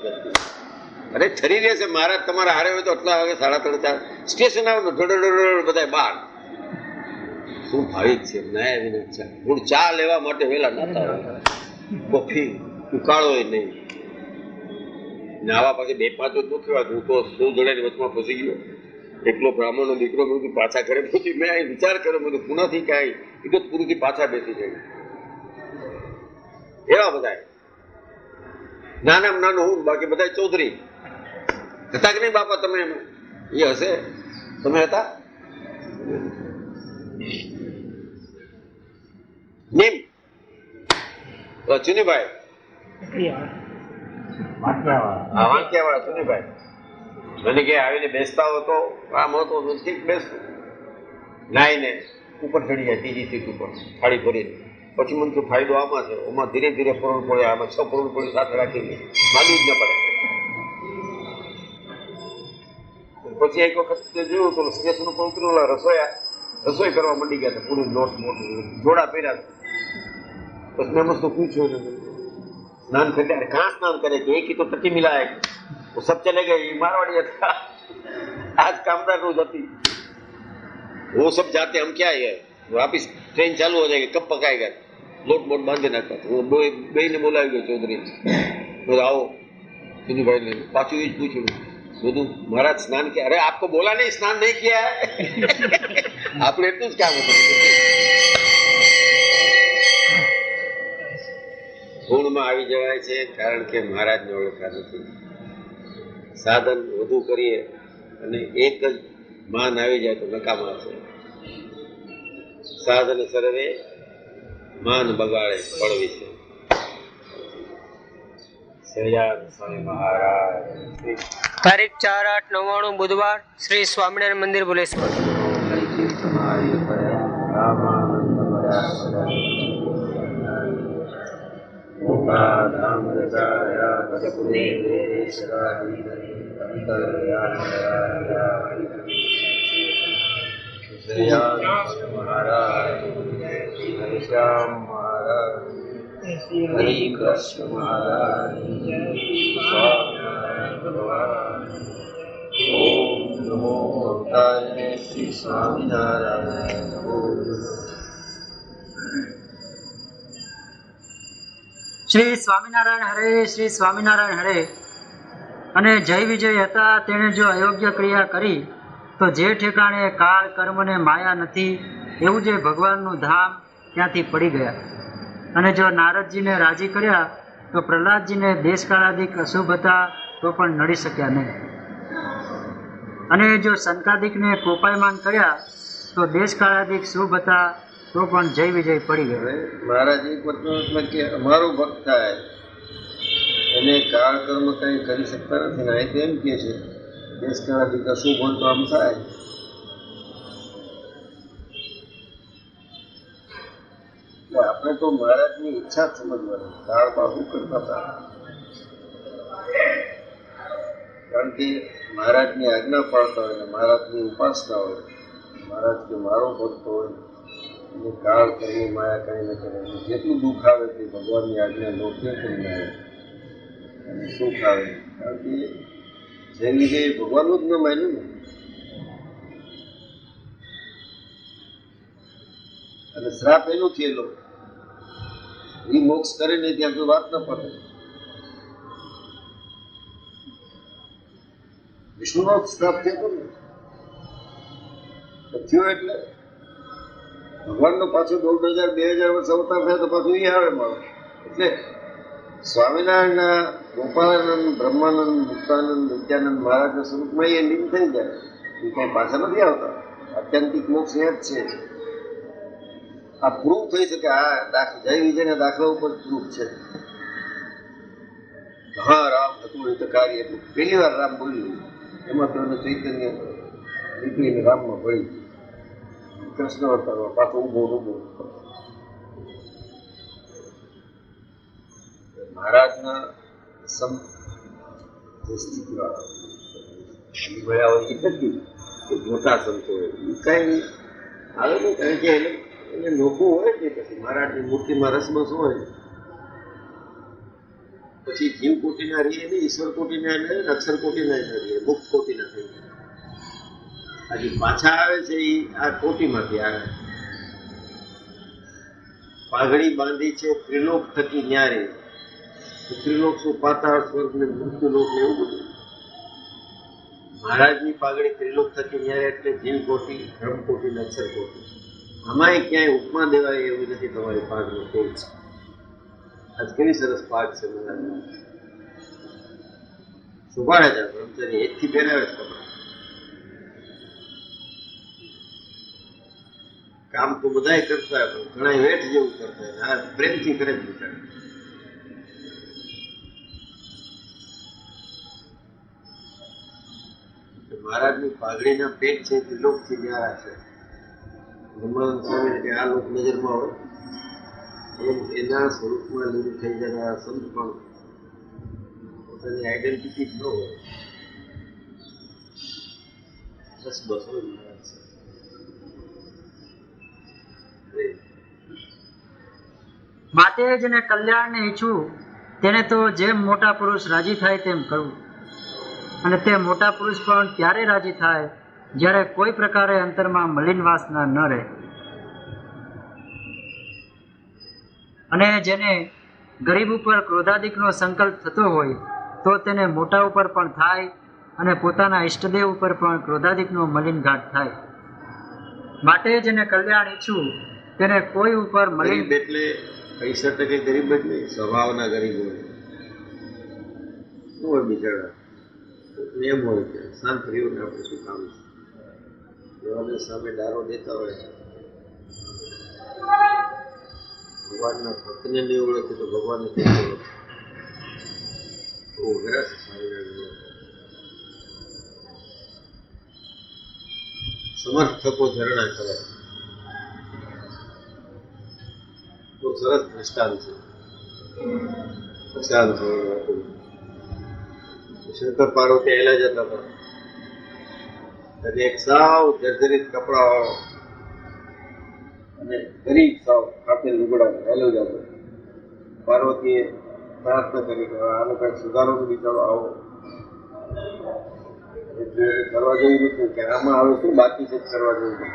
અરે ઠરી રહેશે મહારાજ, તમારા હારે હોય તો આટલા વાગે 3:30 સ્ટેશન આવે ઢોઢ બધા બહાર. શું ભાવિક છે, નાય વિના ચા. હું ચા લેવા માટે વહેલા નાતા હોય, કોફી ઉકાળો નહીં. નાવા પાસે 2-5 જ નથી વાત. હું તો 100 જણાની વચમાં ફસી ગયો, એકલો બ્રાહ્મણનો દીકરો. મેં કીધું પાછા ઘરે પહોંચી. મેં અહીં વિચાર કર્યો, મેં કીધું પુનાથી કાંઈ ઇગતપુરીથી પાછા બેસી જાય. એવા બધા નાના નાનું હું, બાકી બધા ચૌધરી હતા કે નહીં બાપા? તમે એ હશે, તમે હતા નીમ ચુનીભાઈ, વાંકિયાવાળા ચુનીભાઈ. મને કે આવીને બેસતા હો તો આમ હતો ઠીક બેસતું. નાઈને ઉપર ચડી જાય, 3જી સીટ ઉપર થાળી ભરીને. પછી મને તો ફાયદો આમાં છે, આમાં ધીરે ધીરે પૂરણ પડે. આમાં 6 પૂરણ પડી સાથે રાખીને માલું જ ન પડે. પછી એક વખત જોયું તો સ્ટેશન ઉપર ઉતરેલા રસોઈ કરવા માંડી ગયા હતા. પૂરી લોટ મોટું જોડા પહેર્યા. પછી મેં મસ્ત પૂછ્યું, સ્નાન કરે? કहाँ स्नान करे? एक ही तो टट्टी मिला है, वो सब चले गए. ये मारवाड़ी था, आज कामदार रोज आती. वो सब जाते, हम क्या है, वापिस ट्रेन चालू हो जाएगी, कब पकाएगा? लोट मोट बांधे नाखा. वो બે ને બોલાવી ગયો ચૌધરી. બોલો આવો. सुनीभाई ने पाछू ही पूछू, બધું મહારાજ સ્નાન किया? अरे आपको बोला नहीं स्नान नहीं किया है. આપણે એટલું જ કામ હતું. ગુણમાં આવી જવાય છે, કારણ કે મહારાજને ઓળખતા નથી. સાધન વધુ કરીએ અને એક જ માન આવી જાય તો નકામા છે. સાધન સર્વે માન બગાડે પડવી છે. સ્વામી મહારાજ. તારીખ 4/8/99 બુધવાર, શ્રી સ્વામિનારાયણ મંદિર ભુલેશ્વર. હરે કૃષ્ણ મહારાજ. ઓમ નમો ભક્તાય શ્રી સ્વામિનારાયણ. શ્રી સ્વામિનારાયણ હરે, શ્રી સ્વામિનારાયણ હરે. અને જય વિજય હતા, તેણે જો અયોગ્ય ક્રિયા કરી તો જે ઠેકાણે કાળ કર્મ ને માયા નથી, એવું જે ભગવાનનું ધામ ત્યાંથી પડી ગયા. અને જો નારદજીને રાજી કર્યા તો પ્રહલાદજીને દેશકાળાદિક અશુભ હતા તો પણ નડી શક્યા નહીં. અને જો સંકાદિકને કોપાયમાન કર્યા તો દેશકાળાદિક શુભ હતા તો પણ જય વિજય પડી ગયો. મહારાજ એક વચનમાં કે અમારો ભક્ત થાય એને કાળ કર્મ કઈ કરી શકતા નથી. ને તો એમ કે છે દેશકાળાદિક અશુભ હોય તો આમ થાય. આપણે તો મહારાજની ઈચ્છા જ સમજવાની. કાળમાં શું કરતા હતા? કારણ કે મહારાજની આજ્ઞા પાડતા હોય ને મહારાજની ઉપાસના હોય, મહારાજ કે મારો ભક્ત હોય એને કાળ કર્મ માયા કંઈ ન કરે, અને જેટલું દુઃખ આવે તે ભગવાનની આજ્ઞા લોકે કરીને આવે અને સુખ આવે. કારણ કે જેને લીધે એ ભગવાનનું જ ન માન્યું ને. અને શ્રાપ એનું થયેલો એ મોક્ષ કરે નહીં ત્યાં તો વાત ન પડે. વિષ્ણુનો શ્રાપ થયો ને થયો એટલે ભગવાનનો પાછો 1,500-2,000 વર્ષ અવતાર થાય તો પાછું એ આવે મારો. એટલે સ્વામિનારાયણના ગોપાળાનંદ, બ્રહ્માનંદ, મુક્તાનંદ, નિત્યાનંદ મહારાજના સ્વરૂપમાં એ લીન થઈ જાય. એ કઈ પાછા નથી આવતા. આત્યંતિક મોક્ષ એ જ છે. આ પ્રૂવ થઈ શકે. આ જય વિજયના દાખલા ઉપર પ્રૂફ છે. હા, રામ હતું હિતકારી એટલું પહેલી વાર રામ બોલ્યું, એમાં તો એને ચૈતન્ય નીકળીને રામમાં ભળી કૃષ્ણ અવતારમાં પાછો ઉભો મહારાજના જે સ્થિતિવાળા હોય એ નથી મોટા સંતો હોય એ કાંઈ આવે નહીં. કારણ કે એને લોકો હોય ને પછી મહારાજની મૂર્તિમાં રસબસ હોય પછી જીવ કોટીના રહીએ ને, ઈશ્વર કોટીના ને, અક્ષર કોટીના રહીએ, મુક્ત કોટીના થઈ જાય. આજે પાછા આવે છે એ આ કોટીમાંથી આવે. પાઘડી બાંધી છે ત્રિલોક થકી ન્યારે. ત્રિલોક શું? પાતાળ, સ્વર્ગ ને મૃત્યુલોક ને એવું બધું. મહારાજની પાઘડી ત્રિલોક થકી ન્યારે એટલે જીવ કોટી, ધર્મ કોટી ને અક્ષર કોટી. આમાંય ક્યાંય ઉપમા દેવાય એવું નથી. તમારી પાઘનો કોઈ છે. આજ કેવી સરસ પાઠ છે મહારાજ. શુભાડે છે બ્રહ્મચારી એકથી પહેરાવે છે કપડા. કામ તો બધા કરતા હોય પણ ઘણા વેઠ જેવું કરતા હોય. આ પ્રેમથી કરે જ બિચારા. મહારાજની પાઘડીના પેટ છે ત્રિલોકથી ન્યારા છે. બ્રહ્માનંદ સ્વામી કે આ લોક નજરમાં હોય એમ એના સ્વરૂપમાં લીન થઈ જનારા સંત પણ પોતાની આઈડેન્ટિટી જ ન હોય. બસ બસ હોય મહારાજ છે. માટે જેને કલ્યાણને ઈચ્છું તેને તો જેમ મોટા પુરુષ રાજી થાય તેમ કરવું. અને તે મોટા પુરુષ પણ ત્યારે રાજી થાય જ્યારે કોઈ પ્રકારે અંતરમાં મલિન વાસના ન રહે. અને જેને ગરીબ ઉપર ક્રોધાદિકનો સંકલ્પ થતો હોય તો તેને મોટા ઉપર પણ થાય અને પોતાના ઈષ્ટદેવ ઉપર પણ ક્રોધાદિકનો મલિન ઘાટ થાય. માટે જેને કલ્યાણ ઈચ્છું તેને કોઈ ઉપર મલિન ગરીબ એટલે પૈસા ટકે ગરીબ જ નહીં, સ્વભાવના ગરીબ હોય. શું હોય બિચારા એમ હોય કે શાંત રહ્યું ને આપણે શું કામ છે. એવાને સામે દારો દેતા હોય. ભગવાનના ભક્તને નહીં ઓળખે તો ભગવાનને કેમ ઓળખે? તો ગયા છે સ્વામિનારાયણ. સમર્થકો ઝરણા કરે. બહુ સરસ દ્રષ્ટાંત છે. પ્રશાંત છે. શંકર પાર્વતી એલા જતા હતા અને એક સાવ જર્જરિત કપડાવાળો અને ગરીબ સાવ કાપેલ લુગડા હેલો જતો. પાર્વતીએ પ્રાર્થના કરી કે આનો કંઈક સુધારો તો બિચારો આવો. એટલે કરવા જેવું નથી કે આમાં આવે શું બાકી છે કરવા જેવું નથી.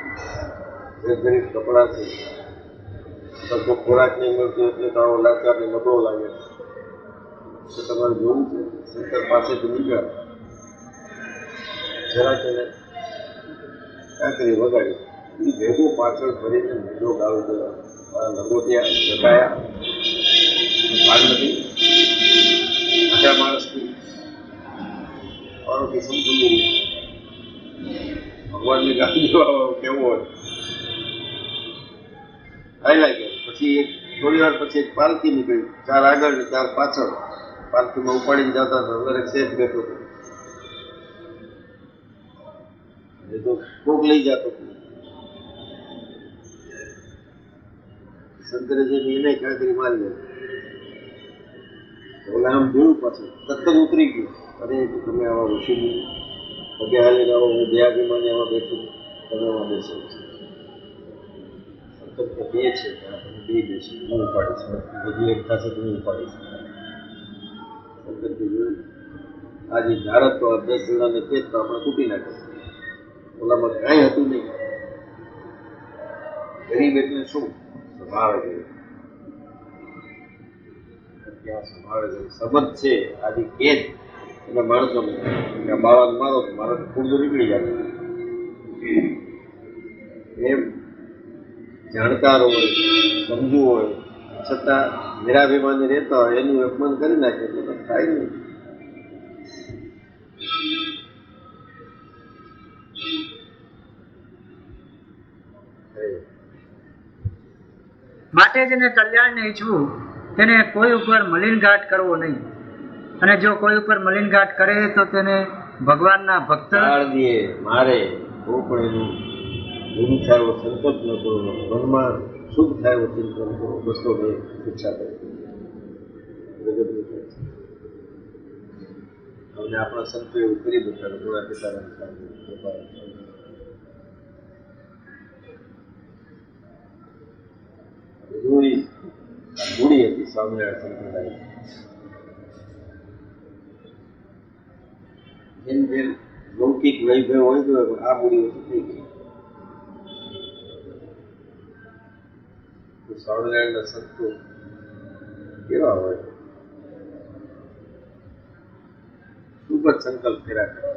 જર્જરિત કપડા છે, સરખો ખોરાક નહીં મળતો એટલે તો આવો લાચાર ને નબળો લાગે. તો તમારે જોવું છે શંકર પાસેથી નીકળ્યા જરા તેને કાંકરી વગાડી એ ભેગો પાછળ ફરીને મેળો ગાવી ગયો. લંગોટિયા જગાયા ભાગ નથી આખા માણસથી પાર્વતી સમજી ભગવાનને ગાવી દેવા કેવું હોય. હાલ્યા ગયા. પછી થોડી વાર પછી એક પાલખી નીકળી. 4 આગળ ને 4 પાછળ. પાલખીમાં ઉપાડીને જતા હતા. અંદર એક શેઠ બેઠો હતો. એ તો કોક લઈ જતો. શંકરે જઈને એને કાંકરી મારી જાય. ઓલા આમ જોયું પાછું તરત જ ઉતરી ગયું. અરે તમે આવા ઋષિની પગે હાલીને આવો હું દયાભિમાની આમાં બેઠું છું. તમે બેસો સંકલ્પ બે છે પણ આપણે બે બેસો હું ઉપાડીશ બધું એક થશે તો હું ઉપાડીશ સંકલ્પ જોયું આજે ધારત તો 10 જણાને તે તો આપણે તૂટી નાખે ઓલામાં કાંઈ હતું નહીં ગરીબ એટલે શું સ્વભાવે ગરીબ ત્યાં સ્વભાવે ગરીબ સંબંધ છે આજે કે જ એટલે માણસો બાવાને મારો મારો પૂરતું નીકળી જાય એમ જાણકાર હોય સમજુ હોય છતાં નિરાભિમાની રહેતા હોય એનું અપમાન કરી નાખે તો થાય નહીં. માટે જેને કલ્યાણને ઈચ્છવું તેને કોઈ ઉપર મલિનઘાટ કરવો નહીં, અને જો કોઈ ઉપર મલિનઘાટ કરે તો તેને ભગવાનના ભક્ત દે મારે તો પણ એનું ગુરુ થાય એવો સંકલ્પ ન કરો, મનમાં શુભ થાય એવો ચિંતન કરો, બસો બે ઈચ્છા કરો. અને આપણા સંતો એવું કરી બતાવે થોડા પિતારામ સ્વામી મૂડી હતી સ્વામિનારાયણ સંપ્રદાય. જેમ જેમ લૌકિક વૈભવ હોય તો આ મૂડી ઓછી થઈ ગઈ. સ્વામિનારાયણના સંતો કેવા હોય, ખૂબ જ સંકલ્પ કર્યા કરે.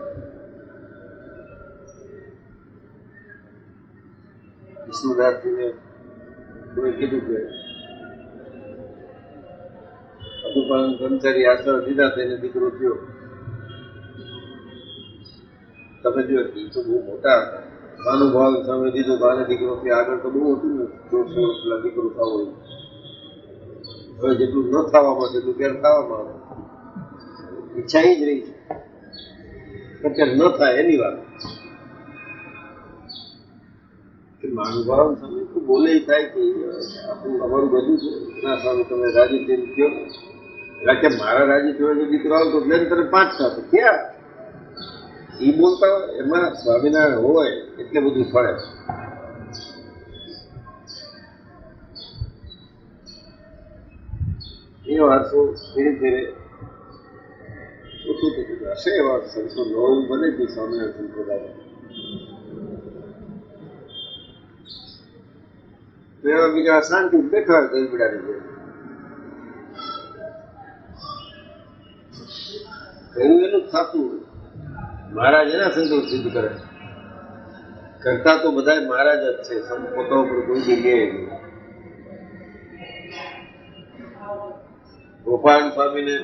વિષ્ણુદાસજીને કોઈ કીધું કે અધુપાલન બ્રહ્મચારી આશ્રમ દીધા તેને દીકરો થયો. તમે જો એ તો બહુ મોટા હતા. મહાનુભાવ સામે દીધો તો આને દીકરો થયો. આગળ તો બહુ હતું ને 16 પેલા દીકરો થવો હોય. હવે જેટલું ન થવામાં એટલું ક્યારે થવામાં આવે. ઈચ્છા એ જ રહી છે અત્યારે ન થાય એની વાત. મહાનુભાવ સામે તો બોલે થાય કે આપણું અમારું બધું છે ના સામે તમે રાજી થઈને કહો. એટલે કે મારા રાજી થયો દીકરો આવતો એટલે તરફ 5 થશે ક્યાં એ બોલતા હોય. એમાં સ્વામિનારાયણ હોય એટલે બધું ફળે. એ વારસો ધીરે ધીરે ઓછું થતું હશે. એવા સંતો નવું બને છે સ્વામિનારાયણ સંપ્રદાય. તો એવા બીજા શાંતિ બેઠા હોય ગરબડાની જોડે. એવું એનું જ થતું હોય. મહારાજ એના સંતોષ સિદ્ધ કરે. કરતા તો બધા મહારાજ જ છે. સંત પોતા ઉપર કોઈ જગ્યાએ નહીં. ગોપાલ સ્વામીને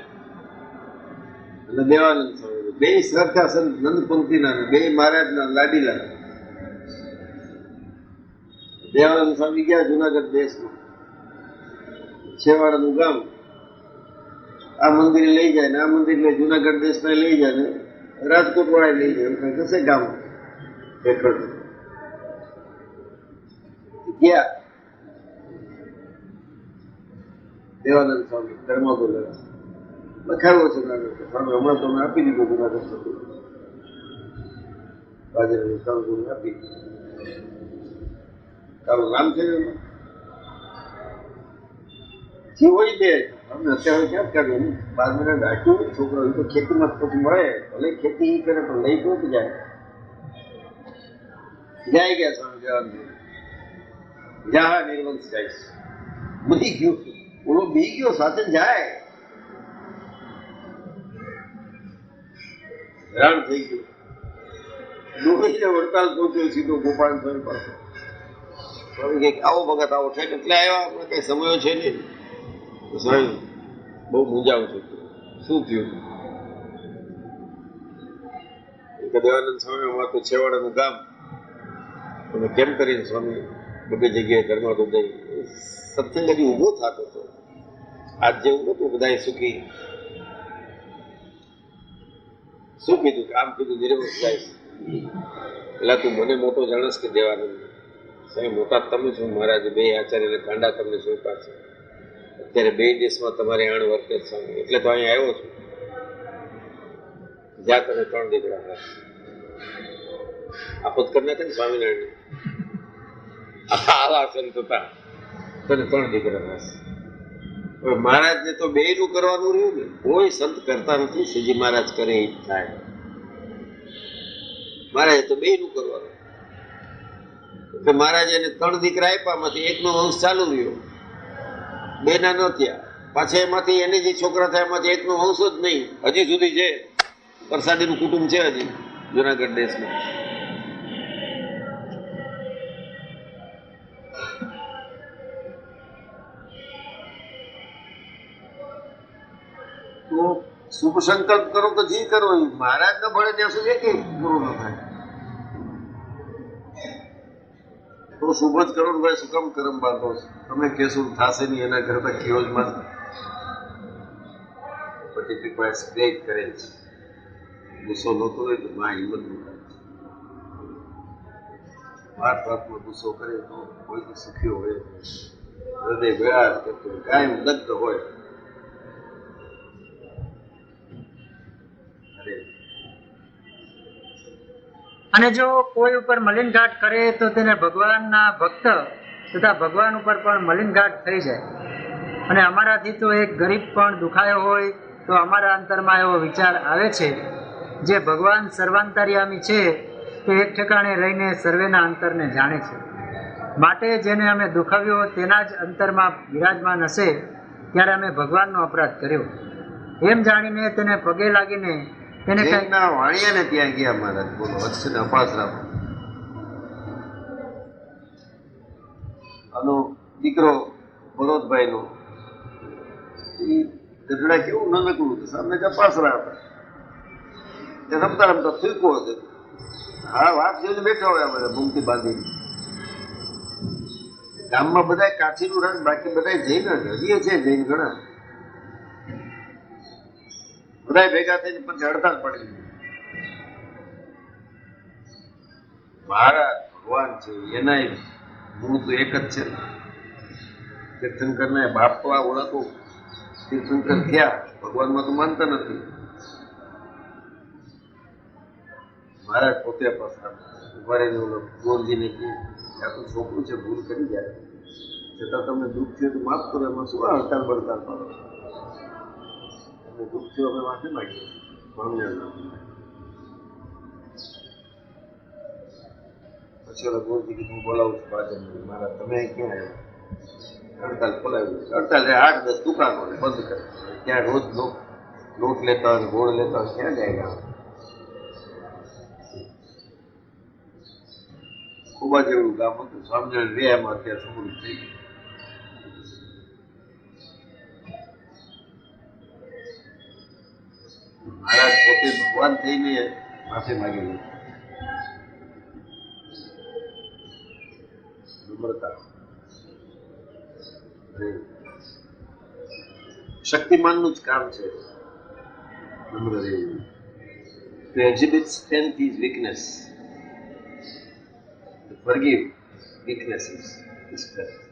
અને દેવાનંદ સ્વામી બે સરખા સંત નંદ પંક્તિના બે મહારાજના લાડીલા. દેવાનંદ સ્વામી ગયા જુનાગઢ દેશમાં, છેવાડાનું ગામ. આ મંદિરે લઈ જાય ને આ મંદિર જુનાગઢ દેશમાં લઈ જાય ને રાજકોટ વાળા લઈ જાય. કઈ કશે ગામ હેઠળ ગયા. દેવાનંદ સ્વામી ધર્મા બોલે લખાવ્યો છે સ્વામી હમણાં તમે આપી દીધો જુનાગઢ બાજરાની 3 ગુણ આપી. તારું નામ છે જે હોય દે. અમે અત્યારે ક્યાં કર્યું 12 મહિના રાખ્યું છોકરો તો ખેતીમાં પછી મળે ભલે ખેતી એ કરે પણ લઈ પહોંચી જાય. જાય ગયા સ્વામી જવાનું જા નિર્વંશ જાય બધી ગયું. ઓલો બી ગયો સાથે જાય હેરાન થઈ ગયું. ડોહીને વડતાલ પહોંચ્યો સીધો ગોપાલ સ્વામી પાસે. સ્વામી કે આવો ભગત આવો ઠેક એટલે આવ્યા. આપણે કઈ સમયો છે નહીં. સ્વામી બહુ મૂંઝાવું છું. શું થયું? દેવાનંદ સ્વામી અમારે તો છેવાડાનું ગામ. તમે કેમ કરીને સ્વામી બધી જગ્યાએ ધર્મા દોદાઈ સત્સંગ હજી ઊભો થતો હતો. આજ જેવું નતું બધા સુખી. શું કીધું? આમ કીધું નિર્વંશ જાય. પેલા તું મને મોટો જાણસ કે દેવાનંદ સાહેબ મોટા તમે છો. મહારાજ બે આચાર્ય કાંડા તમને શું પાછે. અત્યારે 2 દેશમાં તમારી આણ વર્તે સ્વામી એટલે તો અહીંયા આવ્યો છું. જ્યાં તમે 3 દીકરા આપત કરી નાખે ને સ્વામિનારાયણ આવા સંત હતા, તને 3 દીકરા હશે. હવે મહારાજને તો બેયનું કરવાનું રહ્યું ને, કોઈ સંત કરતા નથી. શ્રીજી મહારાજ કરે એ જ થાય. મહારાજે તો બેયનું કરવાનું. કે મહારાજે એને 3 દીકરા આપ્યા, માંથી એકનો વંશ ચાલુ રહ્યો, 2 ના ન થયા. પાછા એમાંથી એને જે છોકરા થયા એમાંથી એકનો વંશ જ નહીં, હજી સુધી છે. પ્રસાદીનું કુટુંબ છે હજી જુનાગઢ દેશમાં. તો શુભ સંકલ્પ કરો તો જે કરો, મહારાજ ન ભળે ત્યાં સુધી કે પૂરું ન થાય. તો શુભ જ કરો ભાઈ, શું કામ કરમ બાંધો છો? તમે કહેશો થશે નહીં, એના કરતા કયો જ માં પછી કૃપા સ્પ્રેડ કરે છે. ગુસ્સો નહોતો હોય તો માં હિંમત ન થાય. વાત વાતમાં ગુસ્સો કરે તો કોઈ સુખ્યો હોય, હૃદય વેળા કરતો હોય, કાયમ દગ્ધ હોય. અને જો કોઈ ઉપર મલિનઘાટ કરે તો તેને ભગવાનના ભક્ત તથા ભગવાન ઉપર પણ મલિનઘાટ થઈ જાય. અને અમારાથી તો એક ગરીબ પણ દુખાયો હોય તો અમારા અંતરમાં એવો વિચાર આવે છે, જે ભગવાન સર્વાંતર્યામી છે તે એક ઠેકાણે રહીને સર્વેના અંતરને જાણે છે. માટે જેને અમે દુખાવ્યો તેના જ અંતરમાં બિરાજમાન હશે, ત્યારે અમે ભગવાનનો અપરાધ કર્યો એમ જાણીને તેને પગે લાગીને તેને કંઈક વાણિયાને ત્યાં ગયા મહારાજ. બોલો અક્ષર અપાસરા આનો દીકરો ભરોતભાઈ નો ગઢડા કેવું નાનકડું હતું, સામે કપાસરા હતા. તે રમતા રમતા થૂકો હશે. હા વાત જોઈને બેઠા હોય બધા મૂંગથી બાંધીને. ગામમાં બધા કાઠીનું રંગ, બાકી બધા જૈન જ હજી છે. જૈન ઘણા બધા ભેગા થઈને પછી હડતાલ પડી. મહારાજ ભગવાન છે, એના મૂળ તો એક જ છે. તીર્થંકર ના બાપ તો આ ઓળખો તીર્થંકર થયા, ભગવાનમાં તો માનતા નથી. મહારાજ પોતે ઉભા રહીને ઓલો ગોરજીને કહ્યું આ તો છોકરું છે, ભૂલ કરી જાય, છતાં તમને દુઃખ થયું તો માફ કરો. એમાં શું હડતાલ બડતાલ કરો? દુઃખ થયું અમે માફી માંગીએ સ્વામિનારાયણ. પછી ઓલા ગોરજી કીધું બોલાવું છું ભાજપ. મારા તમે ક્યાં આવ્યા? હડતાલ ખોલાવી. હડતાલ 8-10 દુકાનો બંધ કરે. ત્યાં રોજ લોટ લેતા હોય, ગોળ લેતા હોય, ક્યાં જાય? ખૂબ જ એવું ગામ હતું. સ્વામિનારાયણ રહ્યા એમાં અત્યારે સમૃદ્ધ થઈ ગયું. મહારાજ પોતે ભગવાન થઈને માફી માગી લીધી. નમ્રતા, શક્તિમાનનું જ કામ છે નમ્ર રહેવું. To exhibit strength is weakness. To forgive weakness is strength.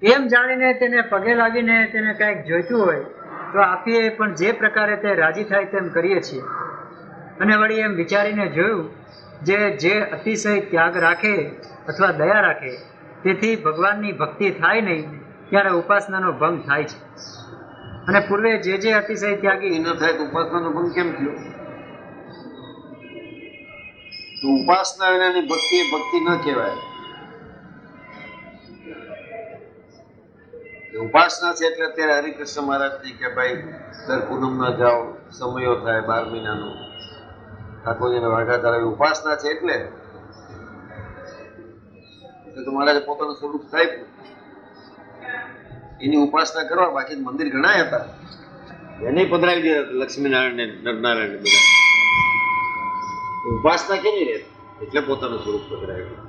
એમ જાણીને તેને પગે લાગીને તેને કંઈક જોઈતું હોય તો આપીએ, પણ જે પ્રકારે તે રાજી થાય તેમ કરીએ છીએ. અને વળી એમ વિચારીને જોયું, જે અતિશય ત્યાગ રાખે અથવા દયા રાખે તેથી ભગવાનની ભક્તિ થાય નહીં, ત્યારે ઉપાસનાનો ભંગ થાય છે. અને પૂર્વે જે અતિશય ત્યાગી ન થાય તો ઉપાસનાનો ભંગ કેમ થયો? તો ઉપાસના વિનાની ભક્તિ એ ભક્તિ ન કહેવાય. ઉપાસના છે એટલે અત્યારે હરિકૃષ્ણ મહારાજજી કે ભાઈ દર પૂનમના જાઓ, સમયો થાય 12 મહિનાનો, ઠાકોરજીને વાઘા ધરાવી. ઉપાસના છે એટલે તો મહારાજે પોતાનું સ્વરૂપ થાય એની ઉપાસના કરવા. બાકી મંદિર ઘણા હતા, એને પધરાવી દીધા લક્ષ્મીનારાયણ ને નરનારાયણ બધા. ઉપાસના કેવી રહે? એટલે પોતાનું સ્વરૂપ પધરાવ્યું.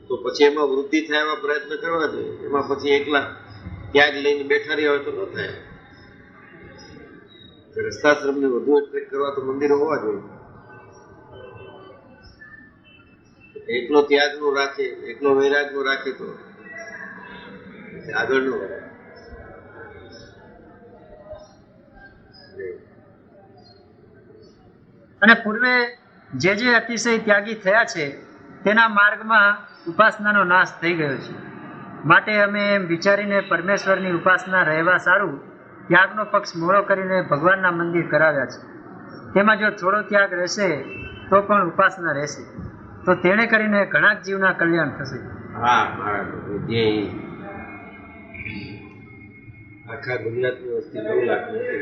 તો પછી એમાં વૃદ્ધિ થાય એવા પ્રયત્ન કરવા જોઈએ. એમાં પછી એકલા ત્યાગ લઈને બેઠા રહ્યા હોય તો ન થાય. રસ્તાશ્રમને વધુ એટ્રેક્ટ કરવા તો મંદિરો હોવા જોઈએ. એકલો ત્યાગનો રાખે, એકલો વૈરાગનો રાખે તો આગળ ન વધે. અને પૂર્વે જે અતિશય ત્યાગી થયા છે તેના માર્ગમાં ઉપાસનાનો નાશ થઈ ગયો છે. માટે અમે એમ વિચારીને પરમેશ્વરની ઉપાસના રહેવા સારું ત્યાગનો પક્ષ મોડો કરીને ભગવાનના મંદિર કરાવ્યા છે. તેમાં જો થોડો ત્યાગ રહેશે તો પણ ઉપાસના રહેશે, તો તેણે કરીને ઘણા જીવના કલ્યાણ થશે. હા મહારાજ, જે આખા ગુજરાતની વસ્તી 9 લાખ નથી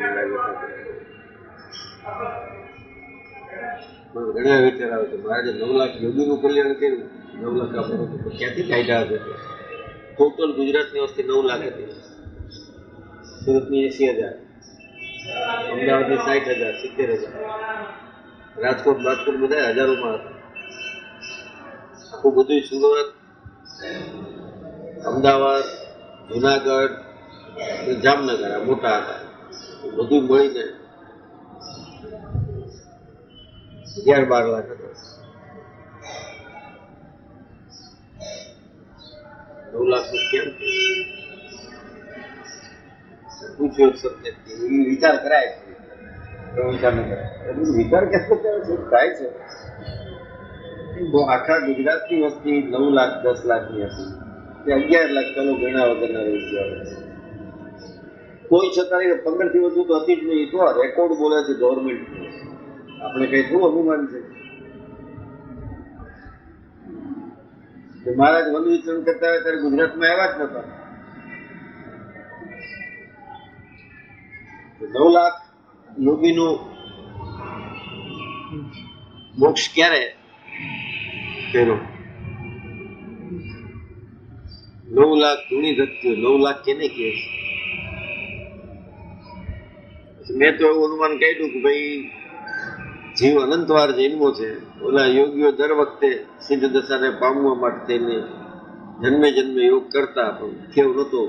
ઘણા વિચાર આવે છે મહારાજે 9 લાખ યોગીનું કલ્યાણ કર્યું, 9 લાખ આપણું ક્યાંથી કાઢ્યા હશે? ટોટલ ગુજરાતની વસ્તી 9 લાખ હતી. સુરતની 80,000, અમદાવાદની 60,000, 70,000, રાજકોટ બધા હજારોમાં હતા. આખું બધું સુરત, અમદાવાદ, જુનાગઢ, જામનગર આ મોટા હતા. બધું મળીને 11-12 લાખ હતા. 9 લાખ કેમ પૂછ્યો સત્ય વિચાર કરાય? વિચાર કેમ થાય છે? આખા ગુજરાતની વસ્તી 9 લાખ 10 લાખની હતી, 11 લાખ ચાલો ગણા વગરના રહી ગયા. કોઈ છતાં 15 થી વધુ તો હતી જ નહીં. તો રેકોર્ડ બોલે છે ગવર્મેન્ટ. આપણે કઈ શું અભિમાન છે? મહારાજ વન વિચરણ કરતા હોય ત્યારે ગુજરાતમાં આવ્યા જ નતા. 9 લાખ યોગીનું મોક્ષ ક્યારે કર્યો? 9 લાખ ધૂણી ધક્યો. 9 લાખ કેને કહે? મેં તો એવું અનુમાન કાઢ્યું કે ભાઈ જીવ અનંતવાર જન્મો છે. ઓલા યોગીઓ દર વખતે સિદ્ધ દશાને પામવા માટે થઈને જન્મે જન્મે યોગ કરતા, પણ કેવ નતો.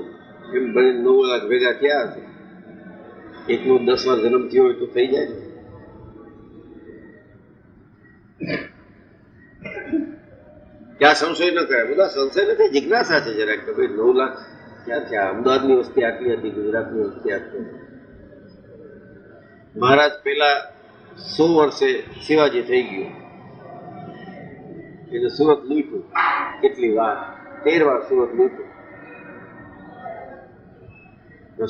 એમ ભલે 9 લાખ ભેગા થયા હશે. એકનો 10 વાર જન્મ થયો હોય તો થઈ જાય ને. ત્યાં સંશય ન કરે. બધા સંશય નથી, જિજ્ઞાસા છે જરાક કે ભાઈ 9 લાખ ક્યાં થયા? અમદાવાદની વસ્તી આટલી હતી, ગુજરાતની વસ્તી આટલી હતી. મહારાજ પેલા 100 વર્ષે શિવાજી થઈ ગયો, એને સુરત લૂંટ્યું. કેટલી વાર? 13 વાર સુરત લૂંટ્યું.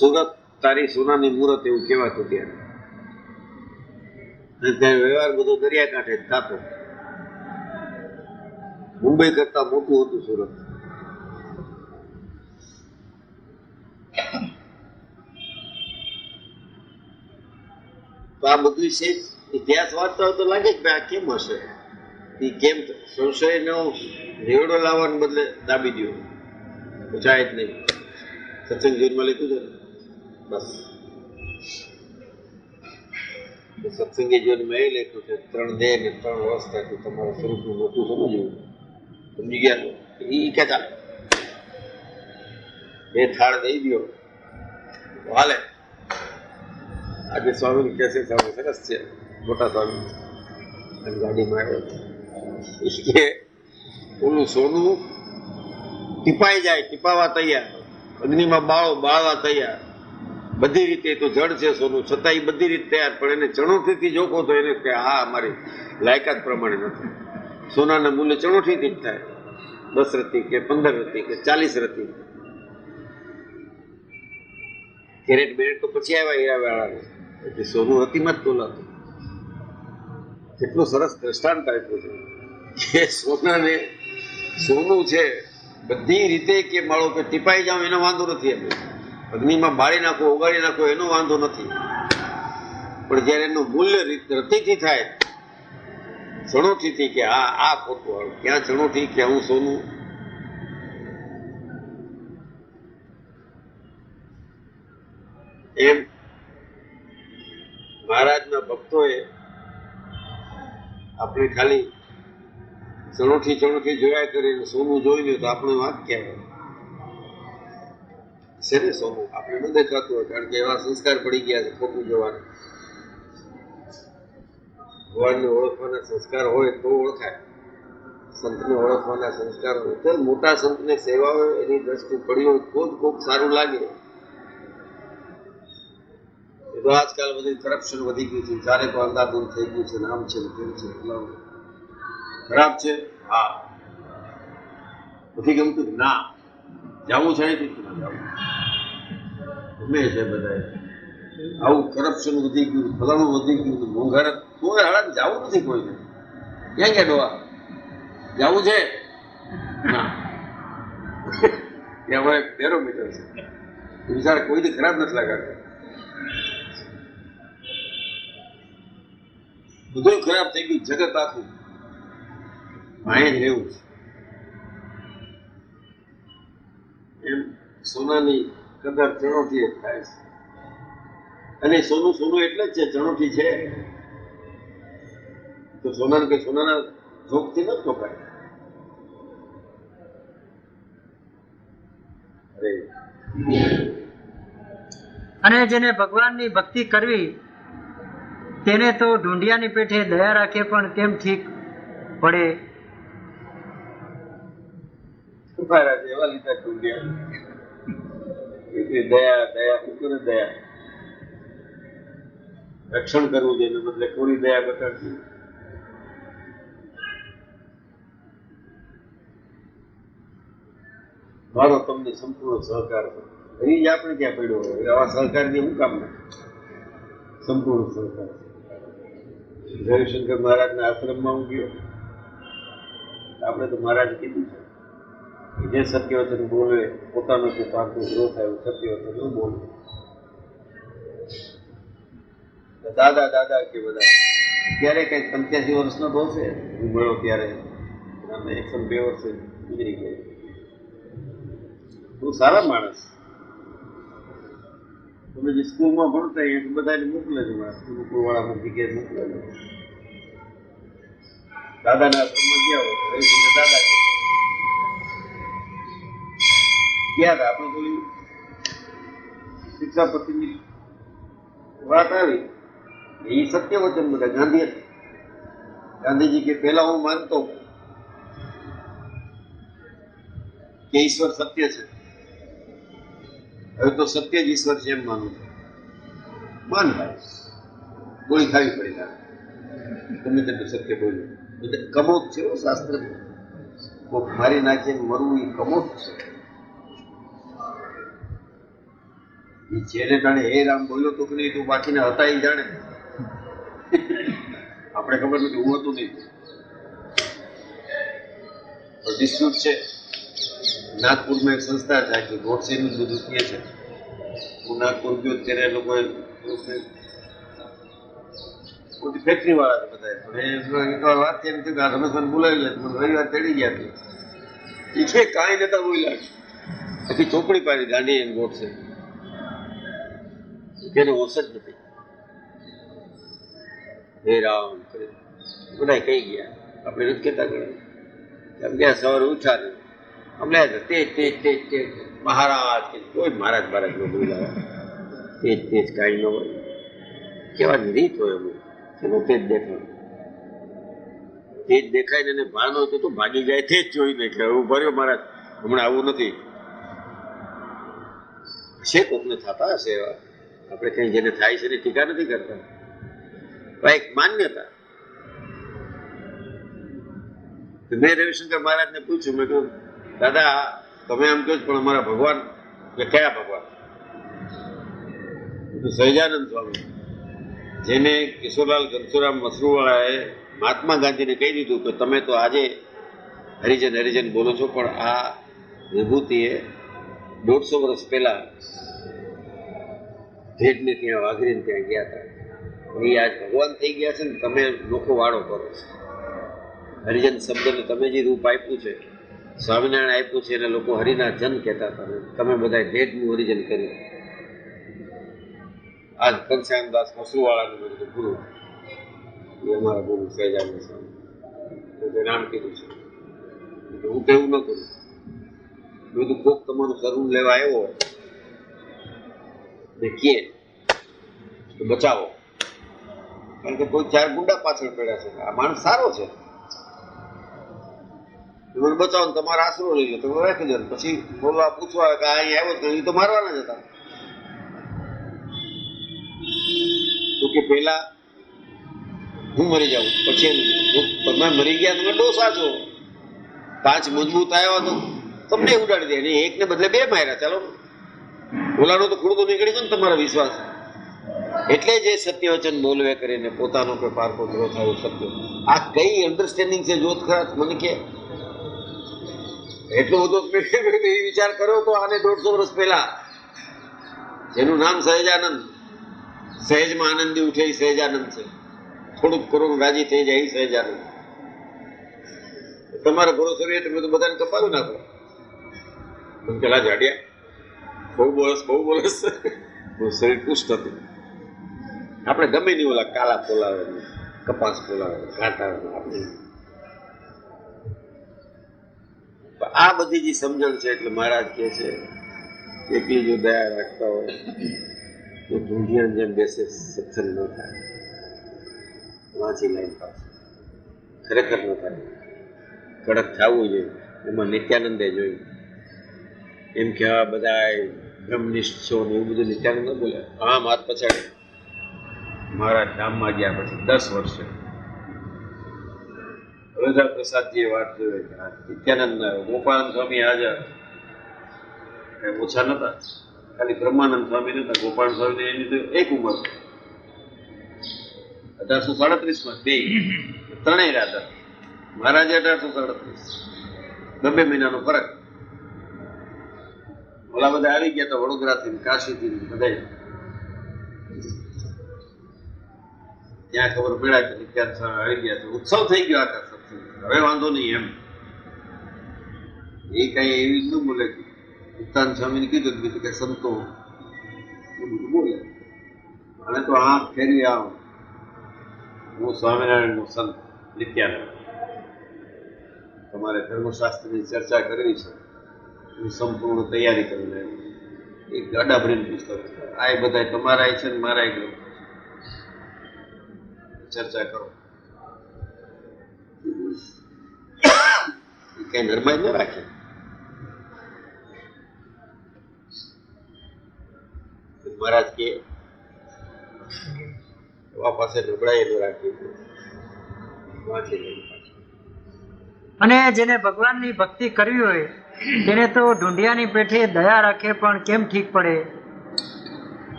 સુરત તારી સોનાની મૂરત એવું કહેવાતું ત્યારે. ત્યારે વ્યવહાર બધો દરિયાકાંઠે જ થતો. મુંબઈ કરતા મોટું હતું સુરત. તો આ બધું છે. ઇતિહાસ વાંચતા હોય તો લાગે કે આ કેમ હશે? એ કેમ સંશયનો રેવડો લાવવાને બદલે દાબી દો, પૂછાય જ નહીં. સત્સંગ જીવનમાં લખ્યું છે બસ. સત્સંગી જીવનમાં એ લખ્યું છે 3 દેહ ને 3 અવસ્થાથી તમારા સ્વરૂપનું મોટું સમજવું. સમજી ગયા? એ કે ચાલે 2 થાળ દઈ દો હાલે. આજે સ્વામી કહેશે સ્વામી સરસ છે, મોટા સ્વામી ગાડીમાં આવ્યો કે ઓલું સોનું ટીપાઈ જાય, ટીપાવા તૈયાર, અગ્નિમાં બાળવા તૈયાર, બધી રીતે તો જડ છે સોનું, છતાં એ બધી રીતે તૈયાર. પણ એને ચણોઠીથી જોખો તો એને કે હા અમારી લાયકાત પ્રમાણે નથી. સોનાના મૂલ્ય ચણોઠીથી જ થાય, 10 રતી કે 15 રતી કે 40 રતી. કેરેટ બેરેટ તો પછી આવ્યા હીરા વાળાને, એટલે સોનું રતીમાં જ તોલાતું. કેટલું સરસ દ્રષ્ટાંત આપ્યું છે કે સોનાને સોનું છે બધી રીતે કે માળો કે ટીપાઈ જાવ એનો વાંધો નથી. એમ અગ્નિમાં બાળી નાખો, ઓગાળી નાખો એનો વાંધો નથી. પણ જયારે એનું મૂલ્ય રતીથી થાય, ચણોઠીથી કે આ ખોટું, ક્યાં ચણોઠી ક્યાં હું સોનું. એમ મહારાજના ભક્તોએ આપણે ખાલી ચણોઠી જોયા કરીને સોનું જોઈ લે તો આપણે વાત કહેવાય છે ને. સોનું આપણે ન દેખાતું હોય, કારણ કે એવા સંસ્કાર પડી ગયા છે ખોટું જોવાના. ભગવાનને ઓળખવાના સંસ્કાર હોય તો ઓળખાય, સંતને ઓળખવાના સંસ્કાર હોય તો. મોટા સંતને સેવા હોય એની દ્રષ્ટિ પડી હોય તો જ કોક સારું લાગે. એ તો તો આજકાલ બધી કરપ્શન વધી ગયું છે, ચારે તો અંધાધૂંધ થઈ ગયું છે, નામ છે ને તેમ છે, પેલા ખરાબ છે. હા, નથી ગમતું ના જવું છે અહીંથી ના જવું ગમે છે બધા. આવું કરપ્શન વધી ગયું, ફલાણું વધી ગયું, મોંઘાર કોઈ હાડા જવું નથી કોઈને. ક્યાં ગયા ડોવા જવું છે ના ત્યાં અમારે બેરોમીટર છે, વિચાર કોઈને ખરાબ નથી લાગાતા. બધું ખરાબ થઈ ગયું, જગત આખું અહીં જ રહેવું છે. એમ સોનાની કદર ચણોઠી જ થાય છે, અને સોનું સોનું એટલે જ છે, ચણોઠી છે તો સોનાને કઈ સોનાના જોગથી નથી કપાય. અરે અને જેને ભગવાનની ભક્તિ કરવી તેને તો ઢૂંઢિયાની પેઠે દયા રાખે પણ કેમ ઠીક પડે. મહારાજ એવા લીધા ડુંડિયા, દયા દયા શું કરે? દયા રક્ષણ કરવું છે એને બદલે થોડી દયા બતાડવી. મારો તમને સંપૂર્ણ સહકાર છે. અહીં જ આપણે ક્યાં પડ્યો હોય આવા સહકારની શું કામ નથી? સંપૂર્ણ સહકાર છે. રવિશંકર મહારાજના આશ્રમમાં હું ગયો, આપણે તો મહારાજ કીધું છે જે સત્ય વચન બોલે પોતાનો જે પારકો ગ્રોથ આવ્યો સત્ય વચન ન બોલે. દાદા દાદા કે બધા ત્યારે કઈક 85 વર્ષનો તો હશે હું મળ્યો ત્યારે, 102 વર્ષે ગુજરી ગયો. બહુ સારા માણસ. તમે જે સ્કૂલમાં ભણતા એ બધાને મોકલે છે, સ્કૂલ વાળા મૂકી કે મોકલે છે. દાદાના આશ્રમમાં ગયા હોય દાદા ગયા હતા. આપણે થોડી શિક્ષાપતિની વાત આવી, એ સત્ય વચન બધા ગાંધીજી કે પહેલા હું માનતો કે ઈશ્વર સત્ય છે, હવે તો સત્ય જ ઈશ્વર છે એમ માનું છું. માન ભાઈ ગોળી ખાવી પડી તારે તમે તેટલું સત્ય બોલ્યું. બધા કમોત છે શાસ્ત્ર, કોક મારી નાખીને મરવું એ કમોત છે. એ જેને જાણે હે રામ બોલ્યો તો કે નહીં, તું બાકીના હતા એ જાણે. આપણે ખબર નથી, હું હતું નહીં. ડિસ્પ્યુટ છે નાગપુરમાં એક સંસ્થા છે આખી ગોડસેનું જ બધું કહે છે. હું નાગપુર ગયો ત્યારે એ લોકોએ મોટી ફેક્ટરી વાળા છે બધા, પણ એક વાર વાત છે એમ થયું કે આ રમેશભાઈને બોલાવી લે. મને રવિવાર ચડી ગયા હતી એ છે કાંઈ નતા બોલ્યા. આખી ચોપડી પાડી ગાંધી એમ ગોડસે, જેને હોશ જ નથી. હે રામ બધા કઈ ગયા, આપણે નથી કહેતા ગયા. સવારે ઉઠા ને અમને તે મહારાજ કોઈ મહારાજ મહારાજ નો બોલાવે, તેજ કાંઈ ન હોય. કેવા રીત હોય અમુક એનું તેજ દેખાય, તેજ દેખાય ને એને ભાન હોય તો ભાગી જાય. તેજ જોઈને એટલે હું ભર્યો મહારાજ હમણાં આવું નથી. છે કોકને થતા હશે એવા, આપણે કઈ જેને થાય છે ને ટીકા નથી કરતા. એક માન્યતા. મેં રવિશંકર મહારાજને પૂછ્યું, મેં કહ્યું દાદા તમે આમ કહો પણ અમારા ભગવાન કે કયા ભગવાન? સહજાનંદ સ્વામી, જેને કિશોરલાલ ઘનશ્યામ મસરૂવાળાએ મહાત્મા ગાંધીને કહી દીધું કે તમે તો આજે હરિજન હરિજન બોલો છો, પણ આ વિભૂતિએ 150 વર્ષ પહેલા ભેટને ત્યાં વાઘરીને ત્યાં ગયા હતા. એ આજ ભગવાન થઈ ગયા છે ને તમે લોકો વાળો કરો છો. હરિજન શબ્દને તમે જે રૂપ આપ્યું છે, સ્વામિનારાયણ આપ્યું છે, એને લોકો હરિના જન કહેતા હતા. તમે બધા ભેટનું હરિજન કર્યું. આજ ઘનશ્યામદાસ મસરૂવાળાનું બધું ગુરુ એ અમારા ગુરુ સહજાનંદ સ્વામી નામ કીધું છે. હું તો એવું ન કરું. બધું કોક તમારું શરૂ લેવા આવ્યો હોય ને કે બચાવો, કારણ કે કોઈ 4 ગુંડા પાછળ પડ્યા છે. આ માણસ સારો છે, મને બચાવો ને તમારો આશરો લઈ લો, તમે રાખી દો. પછી બોલવા પૂછવા કે અહીં આવ્યો તો એ તો મારવાના જ હતા. તો કે પહેલા હું મરી જાઉં, પછી તમે મરી ગયા, તમે ડોસા છો, 5 મજબૂત આવ્યા તો તમને ઉડાડી દે, અને એકને બદલે 2 માર્યા. ચાલો, ઓલાનો તો ખૂણો નીકળી ગયો ને તમારા વિશ્વાસ. એટલે જે સત્ય વચન બોલવે કરીને પોતાનો કે પારકો પૂરો થયો સત્ય. આ કઈ અન્ડરસ્ટેન્ડિંગ છે જોત ખરા મને કે? એટલો બધો વિચાર કર્યો તો આને 150 વર્ષ પહેલા, જેનું નામ સહેજાનંદ. સહેજમાં આનંદી ઉઠે એ સહેજાનંદ છે. થોડુંક કરો રાજી થઈ જાય એ સહેજાનંદ. તમારે ભરોસો રહે તમે તો બધાને કપાવી નાખો. પેલા જાડિયા બહુ બોલસ શરીર પુષ્ટ હતું. આપણે ગમે નહીં ઓલા કાલા પોલાવે, કપાસ પોલાવે, ઘાટા આપણે આ બધી જે સમજણ છે. એટલે મહારાજ કહે છે એકલી જો દયા રાખતા હોય તો ઢૂંઢિયાની જેમ બેસે સત્સંગ ન થાય. વાંચી લાઈન પાસે ખરેખર ન થાય. કડક થવું જોઈએ. એમાં નિત્યાનંદે જોયું એમ કે આ બધા બ્રહ્મનિષ્ઠ છો ને એવું બધું નિત્યાનંદ ન બોલે. આમ હાથ પછાડે. મહારાજ ધામમાં ગયા પછી 10 વર્ષે હરિદ્વાર પ્રસાદજીએ વાત જોઈ. નિત્યાનંદ ગોપાળાનંદ સ્વામી હાજર, કઈ ઓછા નતા. ખાલી બ્રહ્માનંદ સ્વામી નતા. ગોપાલ સ્વામી એની તો એક ઉંમર, 1837 બે ત્રણેય રાધા. મહારાજે 1837, 2 મહિનાનો ફરક. ઓલા બધા આવી ગયા તો વડોદરાથી, કાશીથી બધા. ત્યાં ખબર પડ્યા કે નિત્યાનંદ સ્વામી આવી ગયા. તો ઉત્સવ થઈ ગયો આખા સત્સંગ. હવે વાંધો નહીં એમ. એ કઈ એવી ન બોલે. નિત્યાનંદ સ્વામીને કીધું કે સંતો બોલે, અને તો આંખ ફેરવી આવું, હું સ્વામિનારાયણનો સંત નિત્યાનંદ, તમારે ધર્મશાસ્ત્રની ચર્ચા કરવી છે, હું સંપૂર્ણ તૈયારી કરી લે. એક અડાભરીને પુસ્તક છે. આ બધા તમારા છે ને મારા ગ્રંથ, ચર્ચા કરો. કઈ નરમાઈ ન રાખે. મહારાજ કે પાસે નબળાઈ ન રાખી, વાંચી લે. અને જેને ભગવાનની ભક્તિ કરવી હોય તેને તો ઢૂંઢિયાની પેઠે દયા રાખે પણ કેમ ઠીક પડે?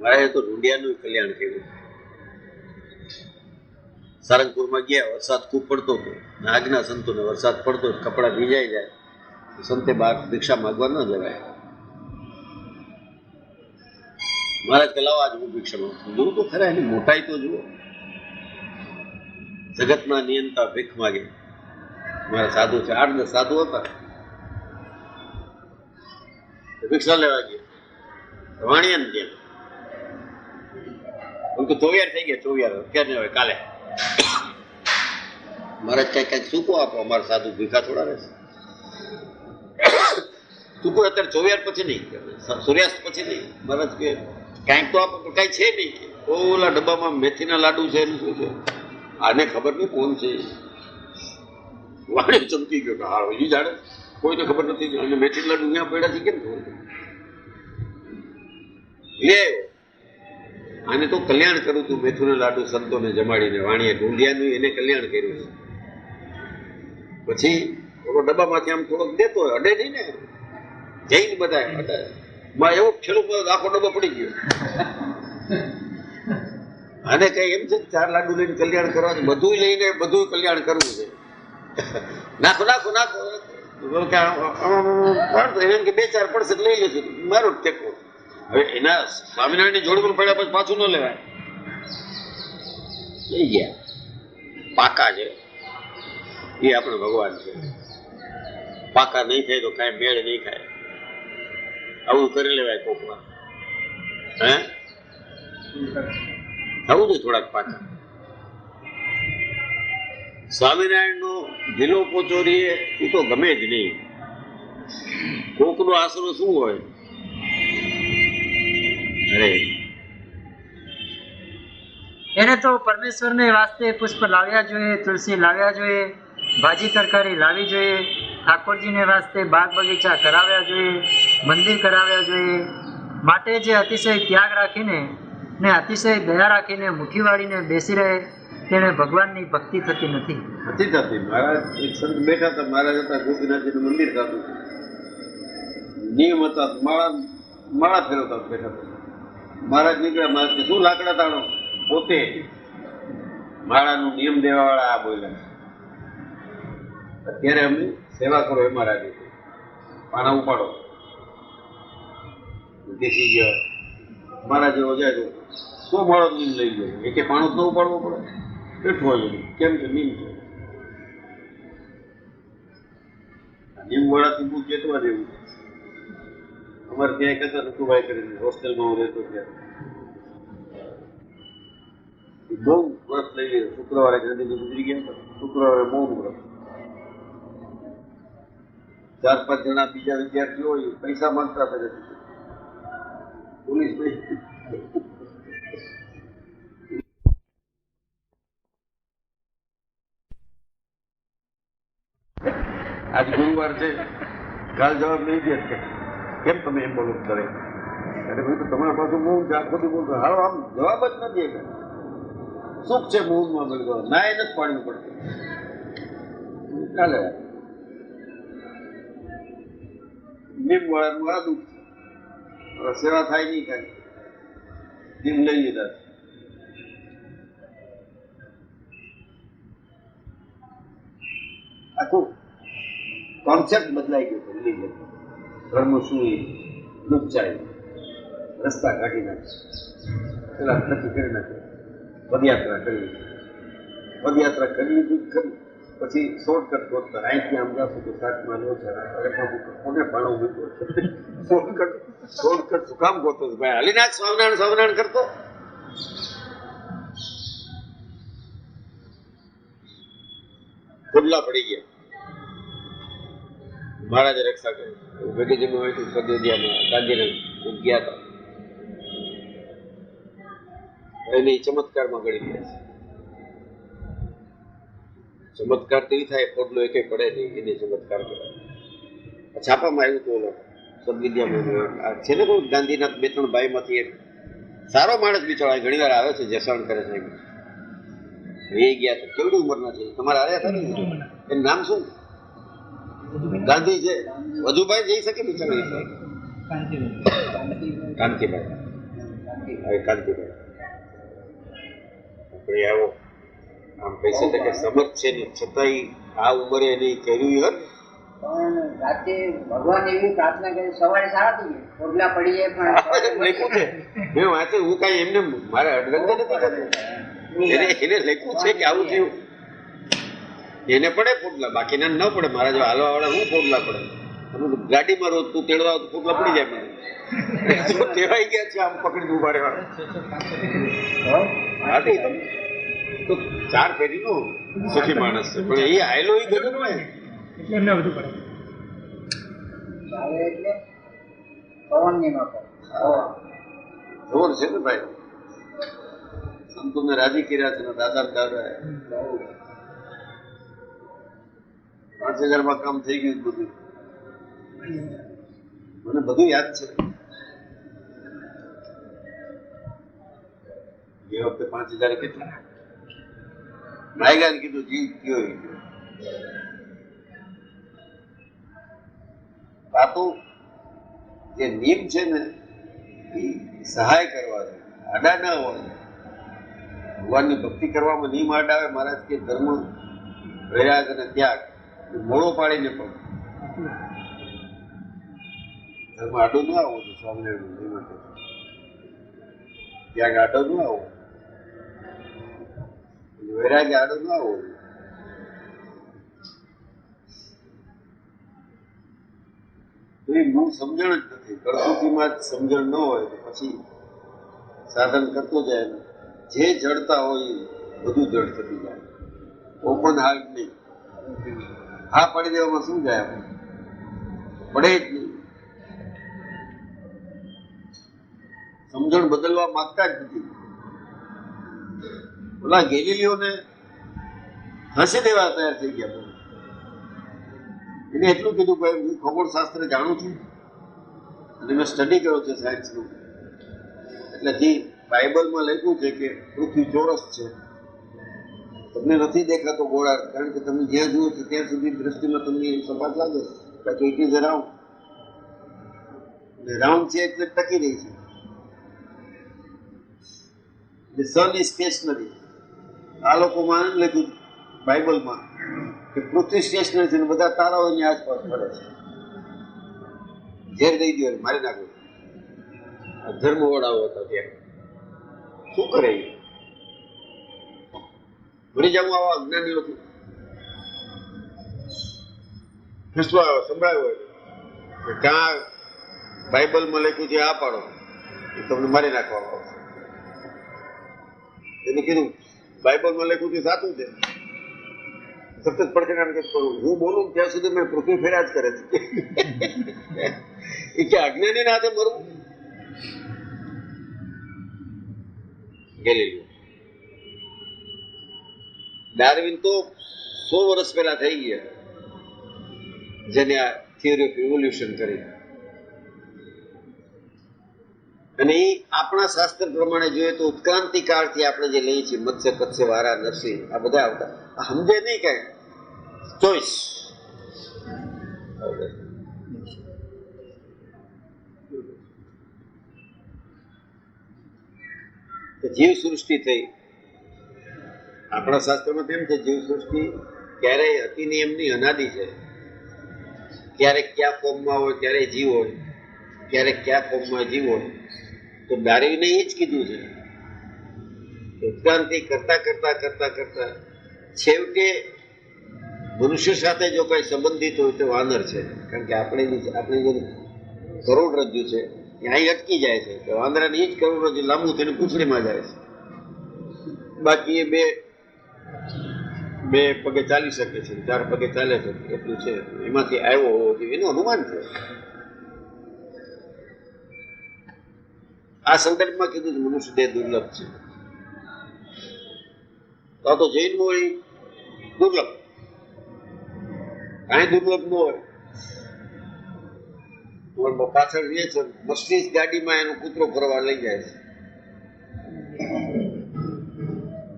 મારે તો ઢૂંઢિયાનું કલ્યાણ કર્યું. સારંગપુરમાં ગયા, વરસાદ ખૂબ પડતો હતો. આજના સંતોને વરસાદ પડતો કપડા ભીજાઈ જાય, સંતે બહાર ભિક્ષા માંગવા ન જવાય. મહારાજ કે લાવો આજ હું ભિક્ષા માંગુ. જોવું તો ખરા એની મોટાઈ તો જુઓ. જગતના નિયંતા ભીખ માગે. મારા સાધુ છે, 8-10 સાધુ હતા. ભિક્ષા લેવા ગયા વાણિયાને ત્યાં. હું તો ચોવિયાર થઈ ગયા. ચોવિયાર ક્યારે હવે કાલે. મહારાજ કઈક સૂકો આપો, અમારા સાધુ ભીખા થોડા રહેશે. સૂકો અત્યારે ચોવિયાર પછી નહીં, સૂર્યાસ્ત પછી નહીં. મહારાજ કે કાંઈક તો આપો. કઈ છે નહીં. ઓલા ડબ્બામાં મેથીના લાડુ છે, એનું શું છે આને ખબર નહીં કોણ છે. વાણી ચમકી ગયો કે હા એ જાણે, કોઈને ખબર નથી. અને મેથી લાડુ અહીંયા પડ્યા છે કેમ ખબર લે. આને તો કલ્યાણ કરું તું. મેથુના લાડુ સંતોને જમાડીને વાણીએ ઢૂંઢિયાનું એને કલ્યાણ કર્યું છે. પછી ઓલો ડબ્બામાંથી આમ થોડોક દેતો હોય, અડે નહીં ને, જઈને બધા માં એવો છેલ્લું આખો ડબ્બો પડી ગયો. આને કઈ એમ છે 4 લાડુ લઈને કલ્યાણ કરવાનું, બધું લઈને બધું કલ્યાણ કરવું છે. નાખો નાખો નાખો એમ કે 2-4 પડશે લઈ લેશું, મારો જ ટેકો. હવે એના સ્વામિનારાયણની જોડ પર પડ્યા પછી પાછું ન લેવાય. લઈ ગયા. પાકા છે એ આપણે ભગવાન છે. પાકા નહીં થાય તો કાંઈ મેળ નહીં ખાય. આવું કરી લેવાય કોકમાં. હે થવું જોઈએ થોડાક પાકા. સ્વામિનારાયણનો ઢીલો પોચોરીએ એ તો ગમે જ નહીં. કોકનો આશરો શું હોય? અરે એને તો પરમેશ્વરને વાસ્તે પુષ્પ લાવ્યા જોઈએ, તુલસી લાવ્યા જોઈએ, ભાજી તરકારી લાવી જોઈએ, ઠાકોરજીને વાસ્તે બાગ બગીચા કરાવ્યા જોઈએ, મંદિર કરાવ્યા જોઈએ, માટે જે અતિશય ત્યાગ રાખીને ને અતિશય દયા રાખીને મુઠ્ઠી વાળીને બેસી રહે તેને ભગવાનની ભક્તિ થતી નથી. નથી થતી. મહારાજ એક સંત બેઠા હતા, મહારાજ હતા ગોપીનાથજીનું મંદિર થતું નિયમ હતા, માળા ફેરવતા બેઠા હતા. મહારાજ નીકળ્યા, મહારાજ કે શું લાકડા તાણો? પોતે માળાનું નિયમ દેવા વાળા આ બોલ્યા, અત્યારે અમે સેવા કરો એમાં રાજી છે, પાણા ઉપાડો. બેસી ગયા. મારા જેવો જાય તો શું માળો નિયમ લઈ ગયો, એકે પાણું જ ન ઉપાડવો પડે, બેઠવો જોઈએ. કેમ છે? નિયમ છે. નિયમ વાળાથી બહુ ચેતવા જેવું. અમારે ત્યાં કહેતા નકુભાઈ કરીને હોસ્ટેલમાં હું રહેતો ત્યારે બહુ વ્રત લઈ ગયો. શુક્રવારે ગાંધીજી ગુજરી ગયા હતા, શુક્રવારે મૌન વ્રત. 4-5 જણા બીજા વિદ્યાર્થીઓ હોય, પૈસા માંગતા હતા, પોલીસ આજ ગુરુવાર છે, કાલ જવાબ નહીં દે, કેમ તમે એમ બોલો કરે? અરે ભાઈ તો તમારા પાસે મૌન છે, આખો દી બોલતો, હાલો આમ જવાબ જ નથી. સુખ છે મૌનમાં બોલતો, ના એ નથી પાડવું પડતું. ચાલે નિમ વાળાનું આ દુઃખ છે, સેવા થાય નહીં કાંઈ. નિમ લઈ લીધા. આખું કોન્સેપ્ટ બદલાઈ ગયો છે. રિલીજન ધર્મ શું એ લુચ્ચાઈ રસ્તા કાઢી નાખે, પેલા નક્કી કરી નાખે. પદયાત્રા કરી, પદયાત્રા કરી લીધી ખરી, પછી શોર્ટકટ ગોતતા. અહીંથી આમ જાશું તો 7 લો છે, કોને ભાણું મૂક્યો છે? શોર્ટકટ શું કામ ગોતો છે ભાઈ? હલીનાથ સ્વામિનારાયણ સ્વામિનારાયણ કરતો. ખુલ્લા પડી ગયા. મહારાજે રક્ષા કરી. વેગેજીમાં હોય તો સદોદિયામાં ગાંધીનગર ગયા હતા. એની ચમત્કારમાં ગણી ગયા છે. ચમત્કાર તો એ થાય, પોટલો એકે પડે નહીં, એને ચમત્કાર કરે. છાપામાં આવ્યું હતું ઓલો સદવિદ્યામાં છે ને, કોઈ ગાંધીનાથ 2-3 ભાઈમાંથી એક સારો માણસ બિચારો ઘણી વાર આવે છે, જસણ કરે છે. એ ગયા હતા. કેવડી ઉંમરના છે તમારે? આવ્યા હતા ને? એનું નામ શું? ગાંધી છે. વધુભાઈ જઈ શકે બિચારો? કાંતિભાઈ. કાંતિભાઈ આપણે આવો આમ કહી શકે કે સમર્થ છે ને, છતાંય આ ઉંમરે એને કર્યું હોત. પણ રાતે ભગવાન એવી પ્રાર્થના કરી, સવારે સારા થઈ ગયા, પોટલા પડી જાય. પણ લખ્યું છે, મેં વાંચે, હું કઈ એમને મારે અડગંગ નથી કરતો. એને લખ્યું છે કે આવું થયું. એને પડે પોટલા, બાકીના ન પડે. મારા જો હાલવા વાળા હું પોટલા પડે. તમે ગાડીમાં રોજ તું તેડવા તો પોટલા પડી જાય. મને તેવાઈ ગયા છે આમ પકડી ઉભા રહેવા. તો 4 પેઢીનો સુખી માણસ છે, પણ એ આયલો એ ગયો ને એટલે એમને વધુ પડે. ચાલે એટલે પવન ની માં જોર છે ને ભાઈ. સંતોને રાજી કર્યા છે ને, દાદા દાદા 5000 કામ થઈ ગયું. બધું મને બધું યાદ છે. એ વખતે 5000 કેટલા નાયગાને કીધું જીવ કયો. આ તો જે નિયમ છે ને એ સહાય કરવા છે, આડા ના હોય. ભગવાનની ભક્તિ કરવામાં નિયમ આડા આવે. મહારાજ કે ધર્મ, વૈરાગ અને ત્યાગ મોડો પાડીને પણ ધર્મ આડો ન આવવો જોઈએ. સ્વામિનારાયણ નિયમ માટે ત્યાગ આડો ન આવવો, વૈરાગ આડો ન આવવો. એ મૂળ સમજણ જ નથી. પ્રકૃતિમાં જ સમજણ ન હોય તો પછી સાધન કરતો જાય. જે જડતા હોય એ બધું જડ થતી જાય. ઓપન હાર્ટ નહીં. હા પાડી દેવામાં શું જાય? પડે જ નહીં. સમજણ બદલવા માંગતા જ નથી. ઓલા ગેલીલીઓને હસી દેવા તૈયાર થઈ ગયા. એને એટલું કીધું કે હું ખગોળ શાસ્ત્ર જાણું છું, અને મેં સ્ટડી કર્યો છે સાયન્સનું. એટલે જે બાઇબલમાં લખ્યું છે કે પૃથ્વી ચોરસ છે, તમને નથી દેખાતો ગોળાર્ધ, કારણ કે તમે જ્યાં જુઓ છો ત્યાં સુધી દ્રષ્ટિમાં તમને સપાટ લાગે છે, બાકી ઇટ ઇઝ રાઉન્ડ. રાઉન્ડ છે એટલે ટકી રહી છે. The sun is stationary. આ લોકો માને લખ્યું બાઇબલમાં કે પૃથ્વી સ્ટેશનરી છે ને બધા તારાઓની આસપાસ ફરે છે. ઝેર દઈ દો, મારી નાખો. ધર્મ વડાઓ હતા ત્યાં શું કરે? ભણી જવું આવા અજ્ઞાનીઓથી સંભળાયો હોય કે ક્યાં બાઇબલમાં લખ્યું છે આ પાડો, તમને મારી નાખવામાં આવશે. એને કીધું બાઇબલમાં લખ્યું છે સાચું છે, સતત પડકારણ કે હું બોલું ત્યાં સુધી મેં પૃથ્વી ફેર્યા જ કરે છે. એ કે અજ્ઞાની ના હાથે મરવું. ગેલીલિયો, ડાર્વિન તો 100 વર્ષ પહેલા થઈ ગયા, જેને આ થિયરી ઓફ ઇવોલ્યુશન કરી. અને એ આપણા શાસ્ત્ર પ્રમાણે જોઈએ તો ઉત્ક્રાંતિ કાળથી આપણે જે લઈએ છીએ મત્સ્ય કત્સ્ય વારા નરસિંહ આ બધા આવતા સમજે નહીં કઈ ચોઈસ. જીવ સૃષ્ટિ થઈ. આપણા શાસ્ત્રમાં તેમ છે જીવ સૃષ્ટિ ક્યારેય હતી નહીં એમની અનાદિ છે. ક્યારેક કયા ફોર્મમાં હોય ક્યારેય જીવ હોય, ક્યારેક કયા ફોર્મમાં જીવ હોય. તો ડાર્વિને એ જ કીધું છે. ઉત્ક્રાંતિ કરતા કરતા કરતા કરતા છેવટે મનુષ્ય સાથે જો કઈ સંબંધિત હોય તો વાનર છે, કારણ કે આપણે જે કરોડરજ્જુ છે એ અહીં અટકી જાય છે. તો વાંદરાની જ કરોડરજ્જુ લાંબુ થઈને પૂંછડીમાં જાય છે. બાકી એ બે પગે ચાલી શકે છે, 4 પગે ચાલે છે, એટલું છે. એમાંથી આવ્યો હોવો જોઈએ એનું અનુમાન છે. આ સંદર્ભમાં કીધું મનુષ્ય દેહ દુર્લભ છે. તો જૈન હોય દુર્લભ, કાંઈ દુર્લભ ન હોય. પાછળ રહે છે મર્સિડીઝ ગાડીમાં એનો કૂતરો ફરવા લઈ જાય છે.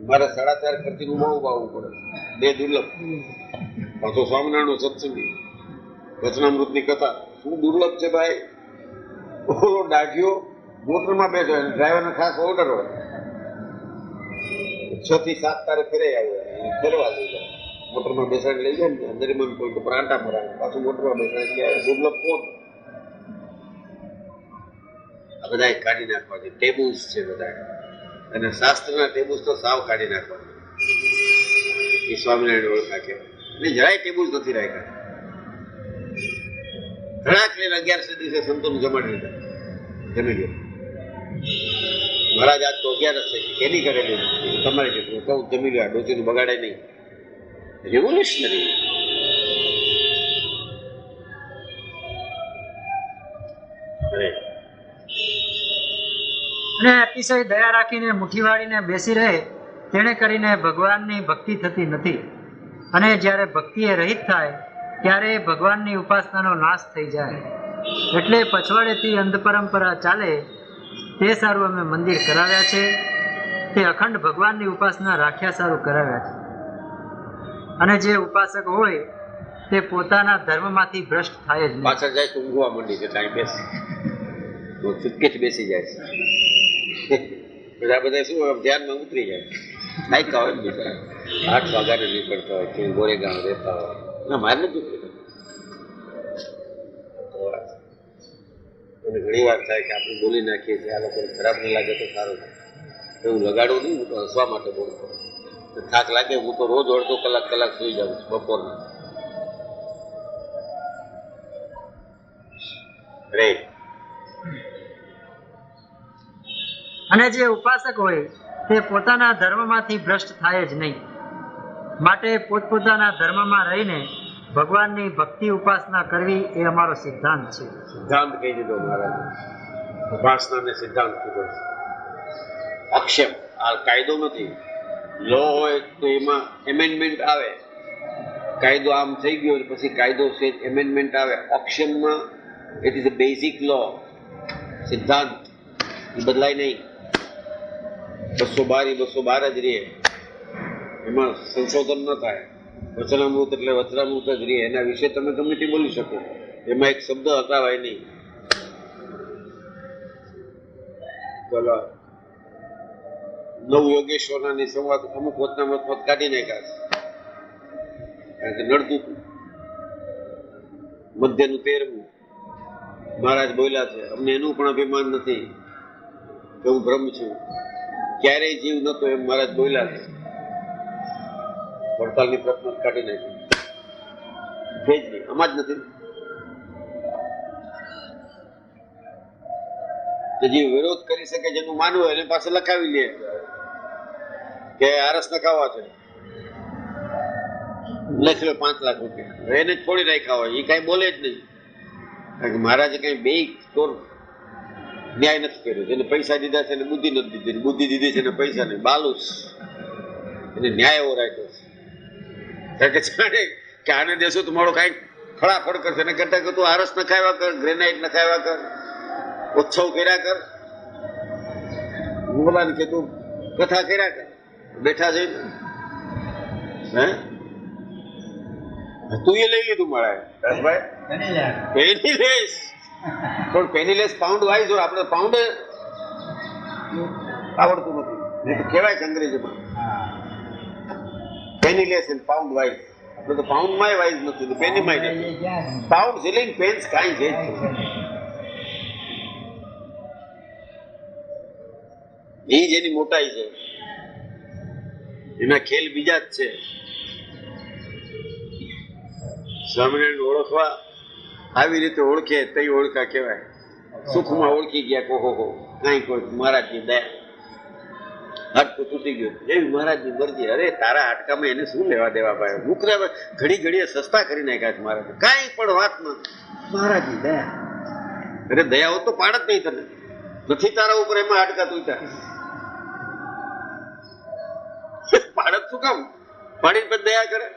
મારે 4.5 ખર્ચીનું બહુ વાવવું પડે. દેહ દુર્લભ. પાછો સ્વામિનારાયણ સત્સંગ વચનામૃતની કથા શું દુર્લભ છે ભાઈ. ઓલો દાઢીઓ મોટરમાં બેઠો, ડ્રાઈવરને ખાસ ઓર્ડર હોય 6 થી 7 તારીખ ફેરાઈ આવ્યો, ફેરવા લઈ જાય. મોટરમાં બેસાડી લઈ જાય ને અંદર કોઈ પ્રાંટા મરાવે, પાછું મોટરમાં બેસાડી જાય. દુર્લભ કોણ? આ બધા કાઢી નાખવા છે. ટેબુલ્સ છે બધા, અને શાસ્ત્રના ટેબુલ્સ તો સાવ કાઢી નાખવા. એ સ્વામિનારાયણ ઓળખા કે એટલે જરાય ટેબુલ્સ નથી રાખ્યા. ઘણા લઈને 11 દિવસે સંતોનું જમાડી દીધા, જમી ગયો. મહારાજ આજ તો 11 છે, કેની કરેલી તમારે હું કહું જમી લ્યો, ડોચીનું બગાડે નહીં. રેવોલ્યુશનરી. અને અતિશય દયા રાખીને મુઠ્ઠી વાળીને બેસી રહે તેણે કરીને ભગવાનની ભક્તિ થતી નથી. અને જ્યારે ભક્તિ એ રહિત થાય ત્યારે ભગવાનની ઉપાસનાનો નાશ થઈ જાય. એટલે પછવાડેથી અંધ પરંપરા ચાલે તે સારું અમે મંદિર કરાવ્યા છે, તે અખંડ ભગવાનની ઉપાસના રાખ્યા સારું કરાવ્યા છે. અને જે ઉપાસક હોય તે પોતાના ધર્મમાંથી ભ્રષ્ટ થાય જ નહીં. પાછળ જાય તો ઊંઘવા માંડી છે, ટાઈમ ચૂપકે જ બેસી જાય છે. બધા શું ધ્યાનમાં ઉતરી જાય. થાયકા હોય બીજા 8 વાગ્યાને નીકળતા હોય, કે ગોરેગાંવ રહેતા હોય. ના મારે નથી. અને ઘણી વાર થાય કે આપણે બોલી નાખીએ છીએ, આ લોકોને ખરાબ નહીં લાગે તો સારું. એવું લગાડવું નહીં, હું તો હસવા માટે બોલું. થાક લાગે હું તો રોજ અડધો કલાક સુઈ જાઉં છું બપોરના. રે અને જે ઉપાસક હોય તે પોતાના ધર્મમાંથી ભ્રષ્ટ થાય જ નહીં. માટે પોતપોતાના ધર્મમાં રહીને ભગવાનની ભક્તિ ઉપાસના કરવી એ અમારો સિદ્ધાંત છે. સિદ્ધાંત કહી દીધો મહારાજ. ઉપાસનાને સિદ્ધાંત કીધો. અક્ષમ આ કાયદો નથી. લો હોય તો એમાં એમેન્ડમેન્ટ આવે. કાયદો આમ થઈ ગયો પછી કાયદો છે એમેન્ડમેન્ટ આવે. ઓપ્શનમાં ઇટ ઇઝ અ બેઝિક લો. સિદ્ધાંત એ બદલાય નહીં. 212 212 જ રહે, એમાં સંશોધન ન થાય. વચનામૃત એટલે વચનામૃત જ રહે. એના વિશે તમે ગમે તે બોલી શકો, એમાં એક શબ્દ હટાવાય નહીં. પેલા નવ યોગેશ્વરના સંવાદ અમુક વચનામૃત કાઢી નાખ્યા છે, કારણ કે નડતું હતું. મધ્યનું 13મું મહારાજ બોલ્યા છે, અમને એનું પણ અભિમાન નથી કે હું બ્રહ્મ છું, ક્યારેય જીવ નતો, એમ મહારાજ બોલ્યા છે. વડતાલની પ્રથમ કાઢી નાખી, ભેજ નહીં, આમાં જ નથી. જીવ વિરોધ કરી શકે, જેનું માનવું એને પાસે લખાવી લે કે આરસ નખાવા છે, લખી લો 5 લાખ રૂપિયા, એને જ છોડી રાખ્યા હોય, એ કઈ બોલે જ નહીં. કારણ કે મહારાજે કઈ બે તોર ન્યાય નથી કર્યો. જેને પૈસા દીધા છે એને બુદ્ધિ નથી દીધી, બુદ્ધિ દીધી છે એને પૈસા નહીં, બાલુસ એને ન્યાય એવો રાખ્યો છે. કારણ કે જાણે કે આને દેશો તો મારો કઈ ફળાફળ કરશે, એને કરતા કે તું આરસ નખાવ્યા કર, ગ્રેનાઇટ નખાવ્યા કર, ઉત્સવ કર્યા કર, બોલાને કે તું કથા કર્યા કર, બેઠા જઈને હે તું એ લઈ લીધું મારા પેનીલેસ, પણ પેનીલેસ પાઉન્ડ વાઇઝ હોય. આપણે પાઉન્ડ આવડતું નથી, નહીં તો કહેવાય છે અંગ્રેજીમાં પેનીલેસ એન્ડ પાઉન્ડ વાઇઝ. આપણે તો પાઉન્ડ માં વાઇઝ નથી ને પેની માં નથી. પાઉન્ડ સિલિંગ પેન્સ કાંઈ છે એ જ એની મોટાઈ છે, એના ખેલ બીજા જ છે. સ્વામિનારાયણ ઓળખવા આવી રીતે ઓળખે તઈ ઓળખા કહેવાય. સુખમાં ઓળખી ગયા, કોહો કઈ કોઈ મહારાજની દયા, હાડકું તૂટી ગયું એવી મહારાજની મરજી. અરે તારા હાડકામાં એને શું લેવા દેવા ભાઈ, મુકરે ઘડી ઘડીએ સસ્તા કરી નાખ્યા છે મહારાજ, કાંઈ પણ વાતમાં મહારાજની દયા. અરે દયા હોત તો પાડ જ નહીં તને, નથી તારા ઉપર એમાં હાડકા તૂટ્યા, પાડ શું કામ પાડી પર દયા કરે.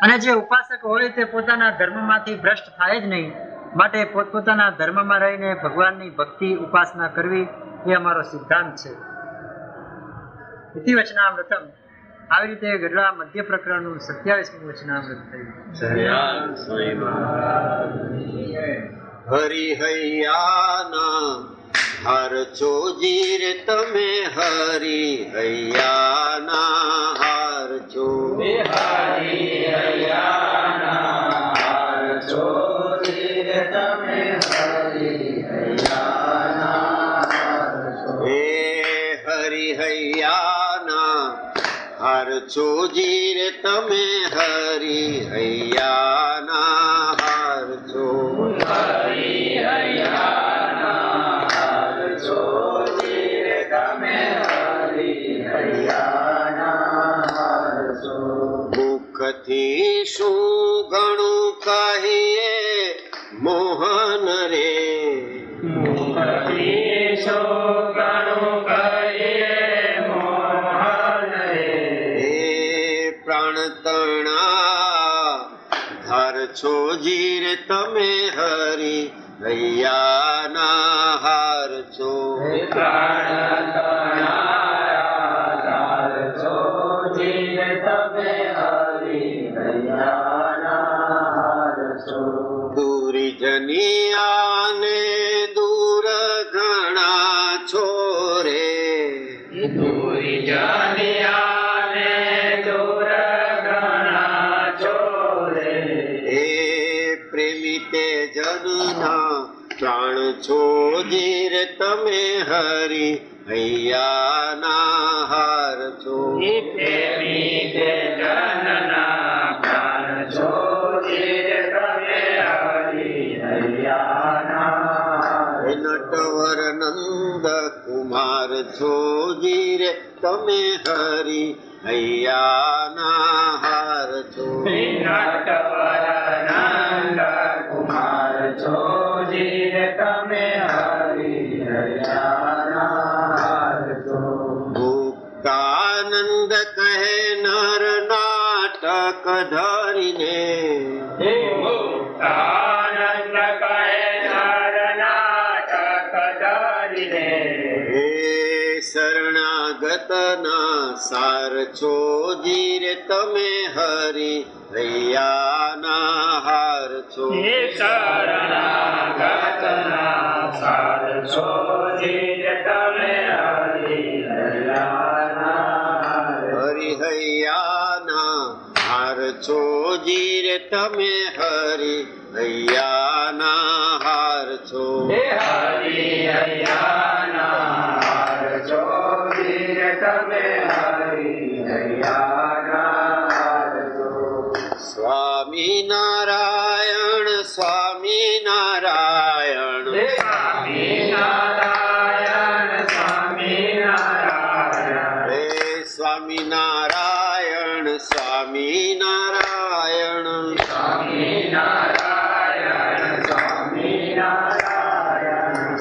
અને જે ઉપાસક હોય તે પોતાના ધર્મમાંથી ભ્રષ્ટ થાય જ નહીં, માટે પોતપોતાના ધર્મમાં રહીને ભગવાનની ભક્તિ ઉપાસના કરવી એ અમારો સિદ્ધાંત છે. ઇતિ વચનામૃતમ. આવી રીતે ગઢડા મધ્ય પ્રકરણનું 27મું વચનામૃત થયું. હરિહૈયાના હાર ચોજી રે તમે, હરિહૈયાના હાર છો, હે હરિહૈયાના હાર ચોજી રે તમે, હરિહૈયાના હાર છો. મુખથી શું ઘણું કહીએ મોહન રે, હે પ્રાણ તણા ધાર છો જીર તમે, હરિ હૈયાના હાર છો. દુર્જનિયાને દૂર ઘણા છોરે, એ પ્રેમી તે જનના પ્રાણ છો જીર તમે, હરિ હૈયાના હાર છો. નટવર નંદ કુમાર છો જીરે તમે, હરિ હૈયાના હાર છો. મુક્તાનંદ કહે જગતના સાર છો જી રે તમે હરિ હૈયાના હાર છો. હે શરણાગતના સાર છો જી તમે હરિહૈયાના હાર છો જી રે તમે હરિહૈયાના હાર છો. સ્વામિનારાયણ સ્વામિનારાયણ હે સ્વામિનારાયણ સ્વામિનારાયણ સ્વામિનારાયણ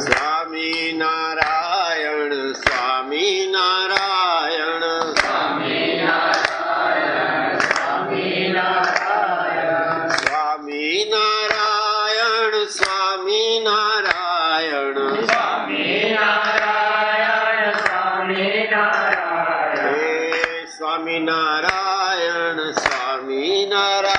સ્વામિનારાયણ સ્વામિનારાયણ સ્વામિનારાયણ હે સ્વામિનારાયણ સ્વામિનારાયણ